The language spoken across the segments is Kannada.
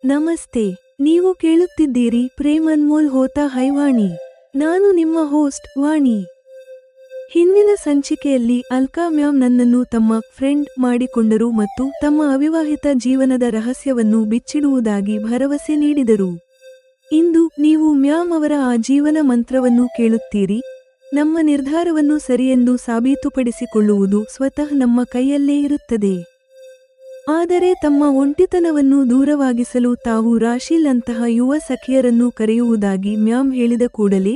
ನಮಸ್ತೆ. ನೀವು ಕೇಳುತ್ತಿದ್ದೀರಿ ಪ್ರೇಮ್ ಅನ್ಮೋಲ್ ಹೋತಾ ಹೈವಾಣಿ. ನಾನು ನಿಮ್ಮ ಹೋಸ್ಟ್ ವಾಣಿ. ಹಿಂದಿನ ಸಂಚಿಕೆಯಲ್ಲಿ ಅಲ್ಕಾ ಮ್ಯಾಮ್ ನನ್ನನ್ನು ತಮ್ಮ ಫ್ರೆಂಡ್ ಮಾಡಿಕೊಂಡರು ಮತ್ತು ತಮ್ಮ ಅವಿವಾಹಿತ ಜೀವನದ ರಹಸ್ಯವನ್ನು ಬಿಚ್ಚಿಡುವುದಾಗಿ ಭರವಸೆ ನೀಡಿದರು. ಇಂದು ನೀವು ಮ್ಯಾಮ್ ಅವರ ಆ ಜೀವನ ಮಂತ್ರವನ್ನು ಕೇಳುತ್ತೀರಿ. ನಮ್ಮ ನಿರ್ಧಾರವನ್ನು ಸರಿಯೆಂದು ಸಾಬೀತುಪಡಿಸಿಕೊಳ್ಳುವುದು ಸ್ವತಃ ನಮ್ಮ ಕೈಯಲ್ಲೇ ಇರುತ್ತದೆ. ಆದರೆ ತಮ್ಮ ಒಂಟಿತನವನ್ನು ದೂರವಾಗಿಸಲು ತಾವು ರಾಶಿಲ್ ಅಂತಹ ಯುವ ಸಖಿಯರನ್ನು ಕರೆಯುವುದಾಗಿ ಮ್ಯಾಮ್ ಹೇಳಿದ ಕೂಡಲೇ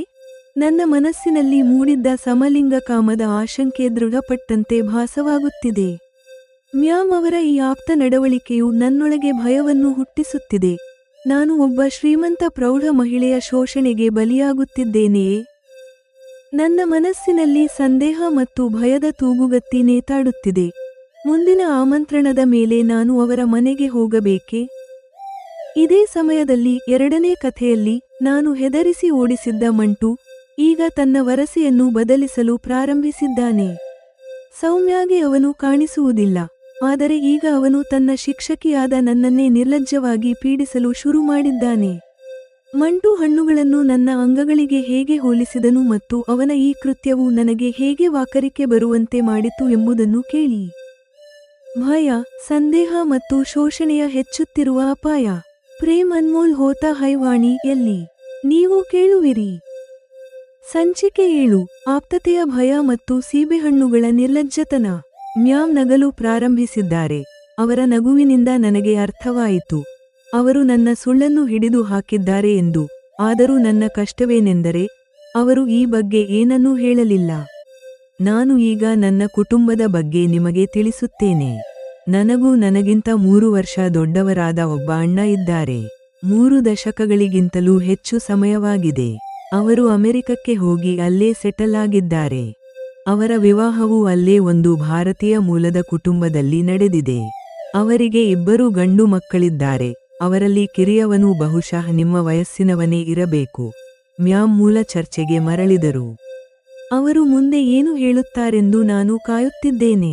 ನನ್ನ ಮನಸ್ಸಿನಲ್ಲಿ ಮೂಡಿದ್ದ ಸಮಲಿಂಗ ಕಾಮದ ಆಶಂಕೆ ದೃಢಪಟ್ಟಂತೆ ಭಾಸವಾಗುತ್ತಿದೆ. ಮ್ಯಾಮ್ ಅವರ ಈ ಆಪ್ತ ನಡವಳಿಕೆಯು ನನ್ನೊಳಗೆ ಭಯವನ್ನು ಹುಟ್ಟಿಸುತ್ತಿದೆ. ನಾನು ಒಬ್ಬ ಶ್ರೀಮಂತ ಪ್ರೌಢ ಮಹಿಳೆಯ ಶೋಷಣೆಗೆ ಬಲಿಯಾಗುತ್ತಿದ್ದೇನೆಯೇ? ನನ್ನ ಮನಸ್ಸಿನಲ್ಲಿ ಸಂದೇಹ ಮತ್ತು ಭಯದ ತೂಗುಗತ್ತಿ ನೇತಾಡುತ್ತಿದೆ. ಮುಂದಿನ ಆಮಂತ್ರಣದ ಮೇಲೆ ನಾನು ಅವರ ಮನೆಗೆ ಹೋಗಬೇಕೇ? ಇದೇ ಸಮಯದಲ್ಲಿ ಎರಡನೇ ಕಥೆಯಲ್ಲಿ ನಾನು ಹೆದರಿಸಿ ಓಡಿಸಿದ್ದ ಮಂಟು ಈಗ ತನ್ನ ವರಸೆಯನ್ನು ಬದಲಿಸಲು ಪ್ರಾರಂಭಿಸಿದ್ದಾನೆ. ಸೌಮ್ಯಾಗೆ ಅವನು ಕಾಣಿಸುವುದಿಲ್ಲ, ಆದರೆ ಈಗ ಅವನು ತನ್ನ ಶಿಕ್ಷಕಿಯಾದ ನನ್ನನ್ನೇ ನಿರ್ಲಜ್ಜವಾಗಿ ಪೀಡಿಸಲು ಶುರು ಮಾಡಿದ್ದಾನೆ. ಮಂಟು ಹಣ್ಣುಗಳನ್ನು ನನ್ನ ಅಂಗಗಳಿಗೆ ಹೇಗೆ ಹೋಲಿಸಿದನು ಮತ್ತು ಅವನ ಈ ಕೃತ್ಯವು ನನಗೆ ಹೇಗೆ ವಾಕರಿಕೆ ಬರುವಂತೆ ಮಾಡಿತು ಎಂಬುದನ್ನು ಕೇಳಿ. ಭಯ, ಸಂದೇಹ ಮತ್ತು ಶೋಷಣೆಯ ಹೆಚ್ಚುತ್ತಿರುವ ಅಪಾಯ. ಪ್ರೇಮ್ ಅನ್ಮೋಲ್ ಹೋತಾ ಹೈವಾಣಿ ಎಲ್ಲಿ ನೀವು ಕೇಳುವಿರಿ. ಸಂಚಿಕೆ 7. ಆಪ್ತತೆಯ ಭಯ ಮತ್ತು ಸೀಬೆಹಣ್ಣುಗಳ ನಿರ್ಲಜ್ಜತನ. ಮ್ಯಾಮ್ ನಗಲು ಪ್ರಾರಂಭಿಸಿದ್ದಾರೆ. ಅವರ ನಗುವಿನಿಂದ ನನಗೆ ಅರ್ಥವಾಯಿತು. ಅವರು ನನ್ನ ಸುಳ್ಳನ್ನು ಹಿಡಿದು ಹಾಕಿದ್ದಾರೆ ಎಂದು. ಆದರೂ ನನ್ನ ಕಷ್ಟವೇನೆಂದರೆ ಅವರು ಈ ಬಗ್ಗೆ ಏನನ್ನೂ ಹೇಳಲಿಲ್ಲ. ನಾನು ಈಗ ನನ್ನ ಕುಟುಂಬದ ಬಗ್ಗೆ ನಿಮಗೆ ತಿಳಿಸುತ್ತೇನೆ. ನನಗೂ ನನಗಿಂತ 3 ವರ್ಷ ದೊಡ್ಡವರಾದ ಒಬ್ಬ ಅಣ್ಣ ಇದ್ದಾರೆ. 3 ದಶಕಗಳಿಗಿಂತಲೂ ಹೆಚ್ಚು ಸಮಯವಾಗಿದೆ. ಅವರು ಅಮೆರಿಕಕ್ಕೆ ಹೋಗಿ ಅಲ್ಲೇ ಸೆಟಲ್ ಆಗಿದ್ದಾರೆ. ಅವರ ವಿವಾಹವು ಅಲ್ಲೇ ಒಂದು ಭಾರತೀಯ ಮೂಲದ ಕುಟುಂಬದಲ್ಲಿ ನಡೆದಿದೆ. ಅವರಿಗೆ 2 ಗಂಡು ಮಕ್ಕಳಿದ್ದಾರೆ. ಅವರಲ್ಲಿ ಕಿರಿಯವನು ಬಹುಶಃ ನಿಮ್ಮ ವಯಸ್ಸಿನವನೇ ಇರಬೇಕು. ಮ್ಯಾಮ್ ಮೂಲ ಚರ್ಚೆಗೆ ಮರಳಿದರು. ಅವರು ಮುಂದೆ ಏನು ಹೇಳುತ್ತಾರೆಂದು ನಾನು ಕಾಯುತ್ತಿದ್ದೇನೆ.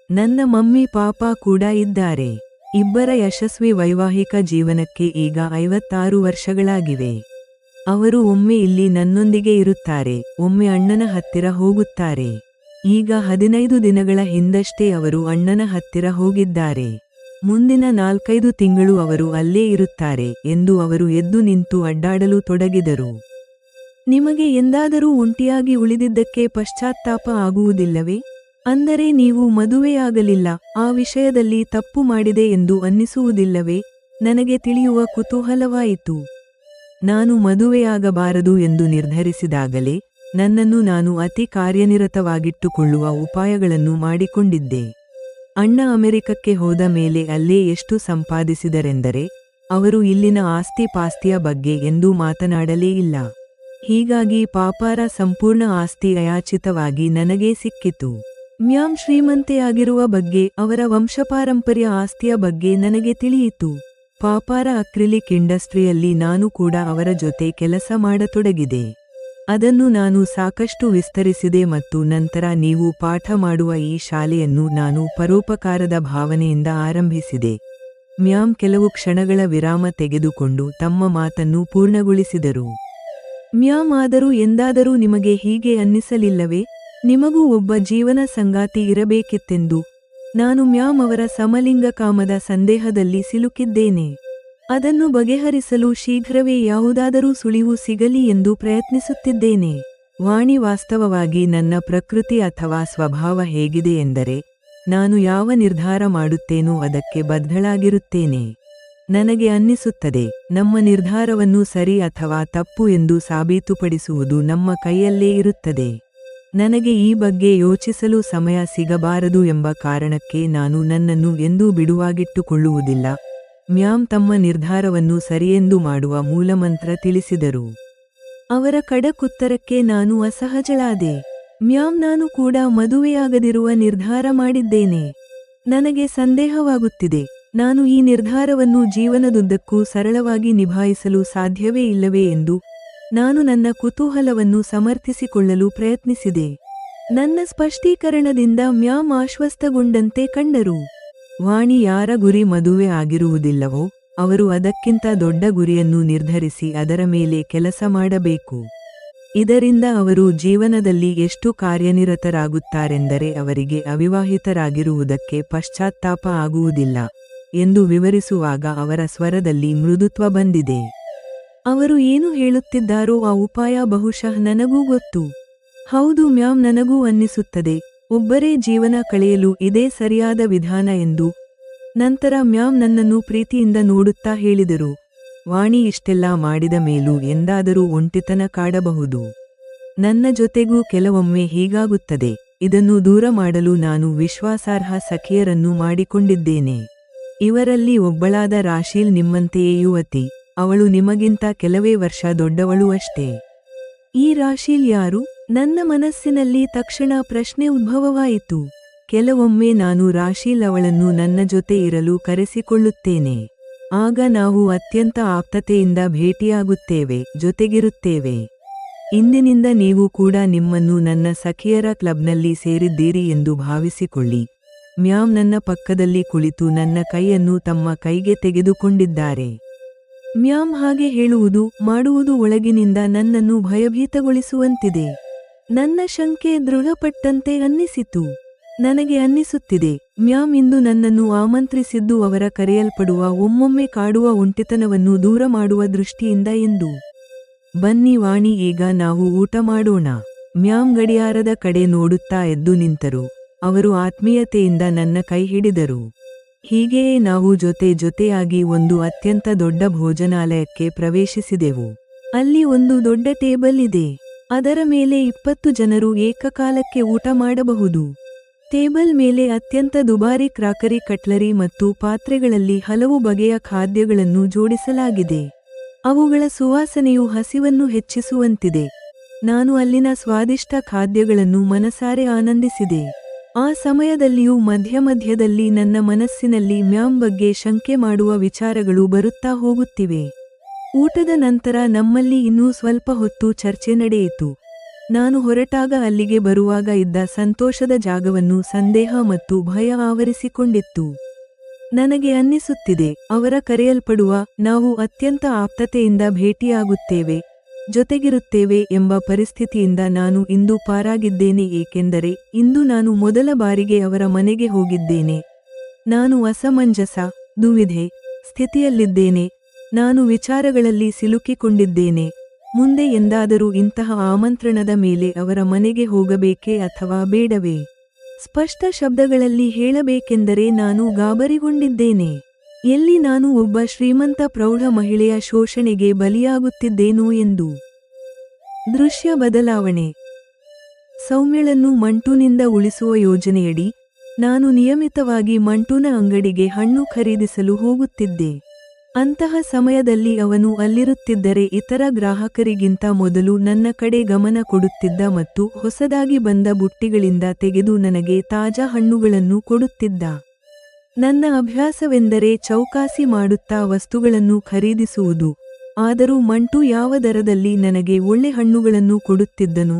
ನನ್ನ ಮಮ್ಮಿ ಪಾಪಾ ಕೂಡ ಇದ್ದಾರೆ. ಇಬ್ಬರ ಯಶಸ್ವಿ ವೈವಾಹಿಕ ಜೀವನಕ್ಕೆ ಈಗ 56 ವರ್ಷಗಳಾಗಿವೆ. ಅವರು ಒಮ್ಮೆ ಇಲ್ಲಿ ನನ್ನೊಂದಿಗೆ ಇರುತ್ತಾರೆ, ಒಮ್ಮೆ ಅಣ್ಣನ ಹತ್ತಿರ ಹೋಗುತ್ತಾರೆ. ಈಗ 15 ದಿನಗಳ ಹಿಂದಷ್ಟೇ ಅವರು ಅಣ್ಣನ ಹತ್ತಿರ ಹೋಗಿದ್ದಾರೆ. ಮುಂದಿನ 4-5 ತಿಂಗಳು ಅವರು ಅಲ್ಲೇ ಇರುತ್ತಾರೆ ಎಂದು ಅವರು ಎದ್ದು ನಿಂತು ಅಡ್ಡಾಡಲು ತೊಡಗಿದರು. ನಿಮಗೆ ಎಂದಾದರೂ ಒಂಟಿಯಾಗಿ ಉಳಿದಿದ್ದಕ್ಕೆ ಪಶ್ಚಾತ್ತಾಪ ಆಗುವುದಿಲ್ಲವೇ? ಅಂದರೆ ನೀವು ಮದುವೆಯಾಗಲಿಲ್ಲ, ಆ ವಿಷಯದಲ್ಲಿ ತಪ್ಪು ಮಾಡಿದೆ ಎಂದು ಅನ್ನಿಸುವುದಿಲ್ಲವೇ? ನನಗೆ ತಿಳಿಯುವ ಕುತೂಹಲವಾಯಿತು. ನಾನು ಮದುವೆಯಾಗಬಾರದು ಎಂದು ನಿರ್ಧರಿಸಿದಾಗಲೇ ನನ್ನನ್ನು ನಾನು ಅತಿ ಕಾರ್ಯನಿರತವಾಗಿಟ್ಟುಕೊಳ್ಳುವ ಉಪಾಯಗಳನ್ನು ಮಾಡಿಕೊಂಡಿದ್ದೆ. ಅಣ್ಣ ಅಮೆರಿಕಕ್ಕೆ ಹೋದ ಮೇಲೆ ಅಲ್ಲೇ ಎಷ್ಟು ಸಂಪಾದಿಸಿದರೆಂದರೆ ಅವರು ಇಲ್ಲಿನ ಆಸ್ತಿ ಪಾಸ್ತಿಯ ಬಗ್ಗೆ ಎಂದೂ ಮಾತನಾಡಲೇ ಇಲ್ಲ. ಹೀಗಾಗಿ ಪಾಪಾರ ಸಂಪೂರ್ಣ ಆಸ್ತಿ ಅಯಾಚಿತವಾಗಿ ನನಗೇ ಸಿಕ್ಕಿತು. ಮ್ಯಾಮ್ ಶ್ರೀಮಂತೆಯಾಗಿರುವ ಬಗ್ಗೆ, ಅವರ ವಂಶಪಾರಂಪರ್ಯ ಆಸ್ತಿಯ ಬಗ್ಗೆ ನನಗೆ ತಿಳಿಯಿತು. ಪಾಪಾರ ಅಕ್ರಿಲಿಕ್ ಇಂಡಸ್ಟ್ರಿಯಲ್ಲಿ ನಾನು ಕೂಡ ಅವರ ಜೊತೆ ಕೆಲಸ ಮಾಡತೊಡಗಿದೆ. ಅದನ್ನು ನಾನು ಸಾಕಷ್ಟು ವಿಸ್ತರಿಸಿದೆ ಮತ್ತು ನಂತರ ನೀವು ಪಾಠ ಮಾಡುವ ಈ ಶಾಲೆಯನ್ನು ನಾನು ಪರೋಪಕಾರದ ಭಾವನೆಯಿಂದ ಆರಂಭಿಸಿದೆ. ಮ್ಯಾಮ್ ಕೆಲವು ಕ್ಷಣಗಳ ವಿರಾಮ ತೆಗೆದುಕೊಂಡು ತಮ್ಮ ಮಾತನ್ನು ಪೂರ್ಣಗೊಳಿಸಿದರು. ಮ್ಯಾಮ್ ಆದರೂ ಎಂದಾದರೂ ನಿಮಗೆ ಹೀಗೆ ಅನ್ನಿಸಲಿಲ್ಲವೇ? ನಿಮಗೂ ಒಬ್ಬ ಜೀವನ ಸಂಗಾತಿ ಇರಬೇಕಿತ್ತೆಂದು. ನಾನು ಮ್ಯಾಮ್ ಅವರ ಸಮಲಿಂಗ ಕಾಮದ ಸಂದೇಹದಲ್ಲಿ ಸಿಲುಕಿದ್ದೇನೆ. ಅದನ್ನು ಬಗೆಹರಿಸಲು ಶೀಘ್ರವೇ ಯಾವುದಾದರೂ ಸುಳಿವು ಸಿಗಲಿ ಎಂದು ಪ್ರಯತ್ನಿಸುತ್ತಿದ್ದೇನೆ. ವಾಣಿ, ವಾಸ್ತವವಾಗಿ ನನ್ನ ಪ್ರಕೃತಿ ಅಥವಾ ಸ್ವಭಾವ ಹೇಗಿದೆ ಎಂದರೆ ನಾನು ಯಾವ ನಿರ್ಧಾರ ಮಾಡುತ್ತೇನೋ ಅದಕ್ಕೆ ಬದ್ಧಳಾಗಿರುತ್ತೇನೆ. ನನಗೆ ಅನ್ನಿಸುತ್ತದೆ, ನಮ್ಮ ನಿರ್ಧಾರವನ್ನು ಸರಿ ಅಥವಾ ತಪ್ಪು ಎಂದು ಸಾಬೀತುಪಡಿಸುವುದು ನಮ್ಮ ಕೈಯಲ್ಲೇ ಇರುತ್ತದೆ. ನನಗೆ ಈ ಬಗ್ಗೆ ಯೋಚಿಸಲು ಸಮಯ ಸಿಗಬಾರದು ಎಂಬ ಕಾರಣಕ್ಕೆ ನಾನು ನನ್ನನ್ನು ಎಂದೂ ಬಿಡುವಾಗಿಟ್ಟುಕೊಳ್ಳುವುದಿಲ್ಲ. ಮ್ಯಾಮ್ ತಮ್ಮ ನಿರ್ಧಾರವನ್ನು ಸರಿಯೆಂದು ಮಾಡುವ ಮೂಲಮಂತ್ರ ತಿಳಿಸಿದರು. ಅವರ ಖಡಕ್ಕುತ್ತರಕ್ಕೆ ನಾನು ಅಸಹಜಳಾದೆ. ಮ್ಯಾಮ್, ನಾನು ಕೂಡ ಮದುವೆಯಾಗದಿರುವ ನಿರ್ಧಾರ ಮಾಡಿದ್ದೇನೆ. ನನಗೆ ಸಂದೇಹವಾಗುತ್ತಿದೆ, ನಾನು ಈ ನಿರ್ಧಾರವನ್ನು ಜೀವನದುದ್ದಕ್ಕೂ ಸರಳವಾಗಿ ನಿಭಾಯಿಸಲು ಸಾಧ್ಯವೇ ಇಲ್ಲವೇ ಎಂದು. ನಾನು ನನ್ನ ಕುತೂಹಲವನ್ನು ಸಮರ್ಥಿಸಿಕೊಳ್ಳಲು ಪ್ರಯತ್ನಿಸಿದೆ. ನನ್ನ ಸ್ಪಷ್ಟೀಕರಣದಿಂದ ಮ್ಯಾಮ್ ಆಶ್ವಸ್ತಗೊಂಡಂತೆ ಕಂಡರು. ವಾಣಿ, ಯಾರ ಗುರಿ ಮದುವೆ ಆಗಿರುವುದಿಲ್ಲವೋ ಅವರು ಅದಕ್ಕಿಂತ ದೊಡ್ಡ ಗುರಿಯನ್ನು ನಿರ್ಧರಿಸಿ ಅದರ ಮೇಲೆ ಕೆಲಸ ಮಾಡಬೇಕು. ಇದರಿಂದ ಅವರು ಜೀವನದಲ್ಲಿ ಎಷ್ಟು ಕಾರ್ಯನಿರತರಾಗುತ್ತಾರೆಂದರೆ ಅವರಿಗೆ ಅವಿವಾಹಿತರಾಗಿರುವುದಕ್ಕೆ ಪಶ್ಚಾತ್ತಾಪ ಆಗುವುದಿಲ್ಲ ಎಂದು ವಿವರಿಸುವಾಗ ಅವರ ಸ್ವರದಲ್ಲಿ ಮೃದುತ್ವ ಬಂದಿದೆ. ಅವರು ಏನು ಹೇಳುತ್ತಿದ್ದಾರೋ ಆ ಉಪಾಯ ಬಹುಶಃ ನನಗೂ ಗೊತ್ತು. ಹೌದು ಮ್ಯಾಮ್, ನನಗೂ ಅನ್ನಿಸುತ್ತದೆ ಒಬ್ಬರೇ ಜೀವನ ಕಳೆಯಲು ಇದೇ ಸರಿಯಾದ ವಿಧಾನ ಎಂದು. ನಂತರ ಮ್ಯಾಮ್ ನನ್ನನ್ನು ಪ್ರೀತಿಯಿಂದ ನೋಡುತ್ತಾ ಹೇಳಿದರು, ವಾಣಿ, ಇಷ್ಟೆಲ್ಲ ಮಾಡಿದ ಮೇಲೂ ಎಂದಾದರೂ ಒಂಟಿತನ ಕಾಡಬಹುದು. ನನ್ನ ಜೊತೆಗೂ ಕೆಲವೊಮ್ಮೆ ಹೀಗಾಗುತ್ತದೆ. ಇದನ್ನು ದೂರ ಮಾಡಲು ನಾನು ವಿಶ್ವಾಸಾರ್ಹ ಸಖಿಯರನ್ನು ಮಾಡಿಕೊಂಡಿದ್ದೇನೆ. ಇವರಲ್ಲಿ ಒಬ್ಬಳಾದ ರಾಶೀಲ್ ನಿಮ್ಮಂತೆಯೇ ಯುವತಿ. ಅವಳು ನಿಮಗಿಂತ ಕೆಲವೇ ವರ್ಷ ದೊಡ್ಡವಳು ಅಷ್ಟೇ. ಈ ರಾಶೀಲ್ ಯಾರು? ನನ್ನ ಮನಸ್ಸಿನಲ್ಲಿ ತಕ್ಷಣ ಪ್ರಶ್ನೆ ಉದ್ಭವವಾಯಿತು. ಕೆಲವೊಮ್ಮೆ ನಾನು ರಾಶೀಲ್ ಅವಳನ್ನು ನನ್ನ ಜೊತೆ ಇರಲು ಕರೆಸಿಕೊಳ್ಳುತ್ತೇನೆ. ಆಗ ನಾವು ಅತ್ಯಂತ ಆಪ್ತತೆಯಿಂದ ಭೇಟಿಯಾಗುತ್ತೇವೆ, ಜೊತೆಗಿರುತ್ತೇವೆ. ಇಂದಿನಿಂದ ನೀವು ಕೂಡ ನಿಮ್ಮನ್ನು ನನ್ನ ಸಖಿಯರ ಕ್ಲಬ್ನಲ್ಲಿ ಸೇರಿದ್ದೀರಿ ಎಂದು ಭಾವಿಸಿಕೊಳ್ಳಿ. ಮ್ಯಾಮ್ ನನ್ನ ಪಕ್ಕದಲ್ಲಿ ಕುಳಿತು ನನ್ನ ಕೈಯನ್ನು ತಮ್ಮ ಕೈಗೆ ತೆಗೆದುಕೊಂಡಿದ್ದಾರೆ. ಮ್ಯಾಮ್ ಹಾಗೆ ಹೇಳುವುದು, ಮಾಡುವುದು ಒಳಗಿನಿಂದ ನನ್ನನ್ನು ಭಯಭೀತಗೊಳಿಸುವಂತಿದೆ. ನನ್ನ ಶಂಕೆ ದೃಢಪಟ್ಟಂತೆ ಅನ್ನಿಸಿತು. ನನಗೆ ಅನ್ನಿಸುತ್ತಿದೆ, ಮ್ಯಾಮ್ ಇಂದು ನನ್ನನ್ನು ಆಮಂತ್ರಿಸಿದ್ದು ಅವರ ಕರೆಯಲ್ಪಡುವ ಒಮ್ಮೊಮ್ಮೆ ಕಾಡುವ ಒಂಟಿತನವನ್ನು ದೂರ ಮಾಡುವ ದೃಷ್ಟಿಯಿಂದ ಎಂದು. ಬನ್ನಿ ವಾಣಿ, ಈಗ ನಾವು ಊಟ ಮಾಡೋಣ. ಮ್ಯಾಮ್ ಗಡಿಯಾರದ ಕಡೆ ನೋಡುತ್ತಾ ಎದ್ದು ನಿಂತರು. ಅವರು ಆತ್ಮೀಯತೆಯಿಂದ ನನ್ನ ಕೈ ಹಿಡಿದರು. ಹೀಗೆಯೇ ನಾವು ಜೊತೆಯಾಗಿ ಒಂದು ಅತ್ಯಂತ ದೊಡ್ಡ ಭೋಜನಾಲಯಕ್ಕೆ ಪ್ರವೇಶಿಸಿದೆವು. ಅಲ್ಲಿ ಒಂದು ದೊಡ್ಡ ಟೇಬಲ್ ಇದೆ. ಅದರ ಮೇಲೆ 20 ಜನರು ಏಕಕಾಲಕ್ಕೆ ಊಟ ಮಾಡಬಹುದು. ಟೇಬಲ್ ಮೇಲೆ ಅತ್ಯಂತ ದುಬಾರಿ ಕ್ರಾಕರಿ, ಕಟ್ಲರಿ ಮತ್ತು ಪಾತ್ರೆಗಳಲ್ಲಿ ಹಲವು ಬಗೆಯ ಖಾದ್ಯಗಳನ್ನು ಜೋಡಿಸಲಾಗಿದೆ. ಅವುಗಳ ಸುವಾಸನೆಯು ಹಸಿವನ್ನು ಹೆಚ್ಚಿಸುವಂತಿದೆ. ನಾನು ಅಲ್ಲಿನ ಸ್ವಾದಿಷ್ಟ ಖಾದ್ಯಗಳನ್ನು ಮನಸಾರೆ ಆನಂದಿಸಿದೆ. ಆ ಸಮಯದಲ್ಲಿಯೂ ಮಧ್ಯದಲ್ಲಿ ನನ್ನ ಮನಸ್ಸಿನಲ್ಲಿ ಮ್ಯಾಮ್ ಬಗ್ಗೆ ಶಂಕೆ ಮಾಡುವ ವಿಚಾರಗಳು ಬರುತ್ತಾ ಹೋಗುತ್ತಿವೆ. ಊಟದ ನಂತರ ನಮ್ಮಲ್ಲಿ ಇನ್ನೂ ಸ್ವಲ್ಪ ಹೊತ್ತು ಚರ್ಚೆ ನಡೆಯಿತು. ನಾನು ಹೊರಟಾಗ ಅಲ್ಲಿಗೆ ಬರುವಾಗ ಇದ್ದ ಸಂತೋಷದ ಜಾಗವನ್ನು ಸಂದೇಹ ಮತ್ತು ಭಯ ಆವರಿಸಿಕೊಂಡಿತ್ತು. ನನಗೆ ಅನ್ನಿಸುತ್ತಿದೆ, ಅವರ ಕರೆಯಲ್ಪಡುವ ನಾವು ಅತ್ಯಂತ ಆಪ್ತತೆಯಿಂದ ಭೇಟಿಯಾಗುತ್ತೇವೆ, ಜೊತೆಗಿರುತ್ತೇವೆ ಎಂಬ ಪರಿಸ್ಥಿತಿಯಿಂದ ನಾನು ಇಂದು ಪಾರಾಗಿದ್ದೇನೆ. ಏಕೆಂದರೆ ಇಂದು ನಾನು ಮೊದಲ ಬಾರಿಗೆ ಅವರ ಮನೆಗೆ ಹೋಗಿದ್ದೇನೆ. ನಾನು ಅಸಮಂಜಸ, ದುವಿಧೆ ಸ್ಥಿತಿಯಲ್ಲಿದ್ದೇನೆ. ನಾನು ವಿಚಾರಗಳಲ್ಲಿ ಸಿಲುಕಿಕೊಂಡಿದ್ದೇನೆ. ಮುಂದೆ ಎಂದಾದರೂ ಇಂತಹ ಆಮಂತ್ರಣದ ಮೇಲೆ ಅವರ ಮನೆಗೆ ಹೋಗಬೇಕೇ ಅಥವಾ ಬೇಡವೇ? ಸ್ಪಷ್ಟ ಶಬ್ದಗಳಲ್ಲಿ ಹೇಳಬೇಕೆಂದರೆ ನಾನು ಗಾಬರಿಗೊಂಡಿದ್ದೇನೆ. ಎಲ್ಲಿ ನಾನು ಒಬ್ಬ ಶ್ರೀಮಂತ ಪ್ರೌಢ ಮಹಿಳೆಯ ಶೋಷಣೆಗೆ ಬಲಿಯಾಗುತ್ತಿದ್ದೇನೋ ಎಂದು. ದೃಶ್ಯ ಬದಲಾವಣೆ. ಸೌಮ್ಯಳನ್ನು ಮಂಟೂನಿಂದ ಉಳಿಸುವ ಯೋಜನೆಯಡಿ ನಾನು ನಿಯಮಿತವಾಗಿ ಮಂಟೂನ ಅಂಗಡಿಗೆ ಹಣ್ಣು ಖರೀದಿಸಲು ಹೋಗುತ್ತಿದ್ದೆ. ಅಂತಹ ಸಮಯದಲ್ಲಿ ಅವನು ಅಲ್ಲಿರುತ್ತಿದ್ದರೆ ಇತರ ಗ್ರಾಹಕರಿಗಿಂತ ಮೊದಲು ನನ್ನ ಕಡೆ ಗಮನ ಕೊಡುತ್ತಿದ್ದ ಮತ್ತು ಹೊಸದಾಗಿ ಬಂದ ಬುಟ್ಟಿಗಳಿಂದ ತೆಗೆದು ನನಗೆ ತಾಜಾ ಹಣ್ಣುಗಳನ್ನು ಕೊಡುತ್ತಿದ್ದ. ನನ್ನ ಅಭ್ಯಾಸವೆಂದರೆ ಚೌಕಾಸಿ ಮಾಡುತ್ತಾ ವಸ್ತುಗಳನ್ನು ಖರೀದಿಸುವುದು. ಆದರೂ ಮಂಟು ಯಾವ ದರದಲ್ಲಿ ನನಗೆ ಒಳ್ಳೆ ಹಣ್ಣುಗಳನ್ನು ಕೊಡುತ್ತಿದ್ದನೋ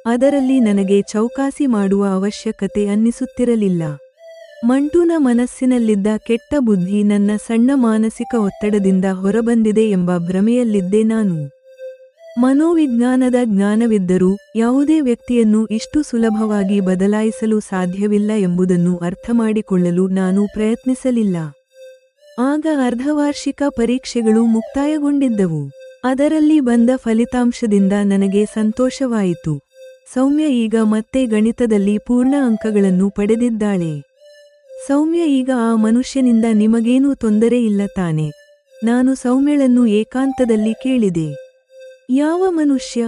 ಅದರಲ್ಲಿ ನನಗೆ ಚೌಕಾಸಿ ಮಾಡುವ ಅವಶ್ಯಕತೆ ಅನ್ನಿಸುತ್ತಿರಲಿಲ್ಲ. ಮಂಟೂನ ಮನಸ್ಸಿನಲ್ಲಿದ್ದ ಕೆಟ್ಟ ಬುದ್ಧಿ ನನ್ನ ಸಣ್ಣ ಮಾನಸಿಕ ಒತ್ತಡದಿಂದ ಹೊರಬಂದಿದೆ ಎಂಬ ಭ್ರಮೆಯಲ್ಲಿದ್ದೆ ನಾನು. ಮನೋವಿಜ್ಞಾನದ ಜ್ಞಾನವಿದ್ದರೂ ಯಾವುದೇ ವ್ಯಕ್ತಿಯನ್ನು ಇಷ್ಟು ಸುಲಭವಾಗಿ ಬದಲಾಯಿಸಲು ಸಾಧ್ಯವಿಲ್ಲ ಎಂಬುದನ್ನು ಅರ್ಥಮಾಡಿಕೊಳ್ಳಲು ನಾನು ಪ್ರಯತ್ನಿಸಲಿಲ್ಲ. ಆಗ ಅರ್ಧವಾರ್ಷಿಕ ಪರೀಕ್ಷೆಗಳು ಮುಕ್ತಾಯಗೊಂಡಿದ್ದವು. ಅದರಲ್ಲಿ ಬಂದ ಫಲಿತಾಂಶದಿಂದ ನನಗೆ ಸಂತೋಷವಾಯಿತು. ಸೌಮ್ಯ ಈಗ ಮತ್ತೆ ಗಣಿತದಲ್ಲಿ ಪೂರ್ಣ ಅಂಕಗಳನ್ನು ಪಡೆದಿದ್ದಾಳೆ. ಸೌಮ್ಯ, ಈಗ ಆ ಮನುಷ್ಯನಿಂದ ನಿಮಗೇನೂ ತೊಂದರೆ ಇಲ್ಲ ತಾನೆ? ನಾನು ಸೌಮ್ಯಳನ್ನು ಏಕಾಂತದಲ್ಲಿ ಕೇಳಿದೆ. ಯಾವ ಮನುಷ್ಯ?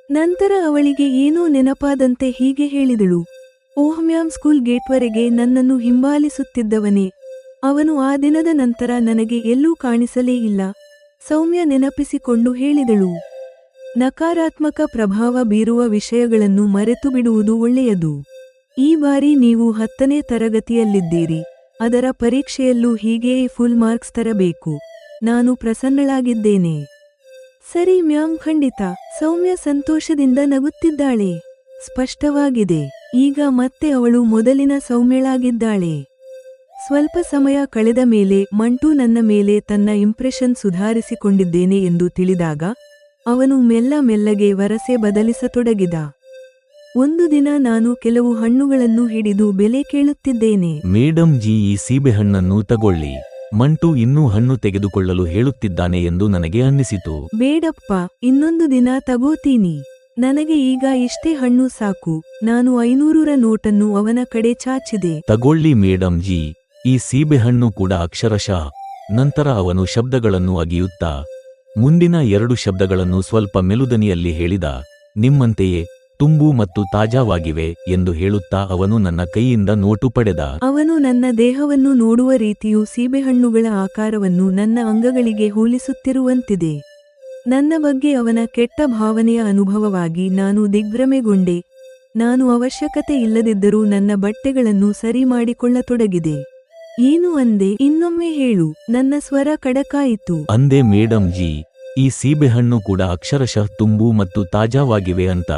ನಂತರ ಅವಳಿಗೆ ಏನೋ ನೆನಪಾದಂತೆ ಹೀಗೆ ಹೇಳಿದಳು, ಓಹ್ ಮ್ಯಾಮ್, ಸ್ಕೂಲ್ ಗೇಟ್ವರೆಗೆ ನನ್ನನ್ನು ಹಿಂಬಾಲಿಸುತ್ತಿದ್ದವನೇ. ಅವನು ಆ ದಿನದ ನಂತರ ನನಗೆ ಎಲ್ಲೂ ಕಾಣಿಸಲೇ ಇಲ್ಲ. ಸೌಮ್ಯ ನೆನಪಿಸಿಕೊಂಡು ಹೇಳಿದಳು, ನಕಾರಾತ್ಮಕ ಪ್ರಭಾವ ಬೀರುವ ವಿಷಯಗಳನ್ನು ಮರೆತು ಬಿಡುವುದು ಒಳ್ಳೆಯದು. ಈ ಬಾರಿ ನೀವು 10ನೇ ತರಗತಿಯಲ್ಲಿದ್ದೀರಿ. ಅದರ ಪರೀಕ್ಷೆಯಲ್ಲೂ ಹೀಗೆಯೇ ಫುಲ್ ಮಾರ್ಕ್ಸ್ ತರಬೇಕು. ನಾನು ಪ್ರಸನ್ನಳಾಗಿದ್ದೇನೆ. ಸರಿ ಮ್ಯಾಮ್, ಖಂಡಿತ. ಸೌಮ್ಯ ಸಂತೋಷದಿಂದ ನಗುತ್ತಿದ್ದಾಳೆ. ಸ್ಪಷ್ಟವಾಗಿದೆ, ಈಗ ಮತ್ತೆ ಅವಳು ಮೊದಲಿನ ಸೌಮ್ಯಳಾಗಿದ್ದಾಳೆ. ಸ್ವಲ್ಪ ಸಮಯ ಕಳೆದ ಮೇಲೆ ಮಂಟು ನನ್ನ ಮೇಲೆ ತನ್ನ ಇಂಪ್ರೆಷನ್ ಸುಧಾರಿಸಿಕೊಂಡಿದ್ದೇನೆ ಎಂದು ತಿಳಿದಾಗ ಅವನು ಮೆಲ್ಲಗೆ ವರಸೆ ಬದಲಿಸತೊಡಗಿದ. ಒಂದು ದಿನ ನಾನು ಕೆಲವು ಹಣ್ಣುಗಳನ್ನು ಹಿಡಿದು ಬೆಲೆ ಕೇಳುತ್ತಿದ್ದೇನೆ. ಮೇಡಮ್ ಜಿ, ಈ ಸೀಬೆಹಣ್ಣನ್ನು ತಗೊಳ್ಳಿ. ಮಂಟು ಇನ್ನೂ ಹಣ್ಣು ತೆಗೆದುಕೊಳ್ಳಲು ಹೇಳುತ್ತಿದ್ದಾನೆ ಎಂದು ನನಗೆ ಅನ್ನಿಸಿತು. ಬೇಡಪ್ಪ, ಇನ್ನೊಂದು ದಿನ ತಗೋತೀನಿ. ನನಗೆ ಈಗ ಇಷ್ಟೇ ಹಣ್ಣು ಸಾಕು. ನಾನು 500ರ ನೋಟನ್ನು ಅವನ ಕಡೆ ಚಾಚಿದೆ. ತಗೊಳ್ಳಿ ಮೇಡಮ್ ಜಿ, ಈ ಸೀಬೆಹಣ್ಣು ಕೂಡ ಅಕ್ಷರಶಃ. ನಂತರ ಅವನು ಶಬ್ದಗಳನ್ನು ಅಗಿಯುತ್ತಾ ಮುಂದಿನ 2 ಶಬ್ದಗಳನ್ನು ಸ್ವಲ್ಪ ಮೆಲುದನಿಯಲ್ಲಿ ಹೇಳಿದ. ನಿಮ್ಮಂತೆಯೇ ತುಂಬು ಮತ್ತು ತಾಜಾವಾಗಿವೆ ಎಂದು ಹೇಳುತ್ತಾ ಅವನು ನನ್ನ ಕೈಯಿಂದ ನೋಟು ಪಡೆದ. ಅವನು ನನ್ನ ದೇಹವನ್ನು ನೋಡುವ ರೀತಿಯು ಸೀಬೆಹಣ್ಣುಗಳ ಆಕಾರವನ್ನು ನನ್ನ ಅಂಗಗಳಿಗೆ ಹೋಲಿಸುತ್ತಿರುವಂತಿದೆ. ನನ್ನ ಬಗ್ಗೆ ಅವನ ಕೆಟ್ಟ ಭಾವನೆಯ ಅನುಭವವಾಗಿ ನಾನು ದಿಗ್ಭ್ರಮೆಗೊಂಡೆ. ನಾನು ಅವಶ್ಯಕತೆ ಇಲ್ಲದಿದ್ದರೂ ನನ್ನ ಬಟ್ಟೆಗಳನ್ನು ಸರಿ ಮಾಡಿಕೊಳ್ಳತೊಡಗಿದೆ. ಏನು ಅಂದೆ? ಇನ್ನೊಮ್ಮೆ ಹೇಳು. ನನ್ನ ಸ್ವರ ಕಡಕಾಯಿತು. ಅಂದೆ ಮೇಡಮ್ ಜಿ, ಈ ಸೀಬೆಹಣ್ಣು ಕೂಡ ಅಕ್ಷರಶಃ ತುಂಬು ಮತ್ತು ತಾಜಾವಾಗಿವೆ ಅಂತ.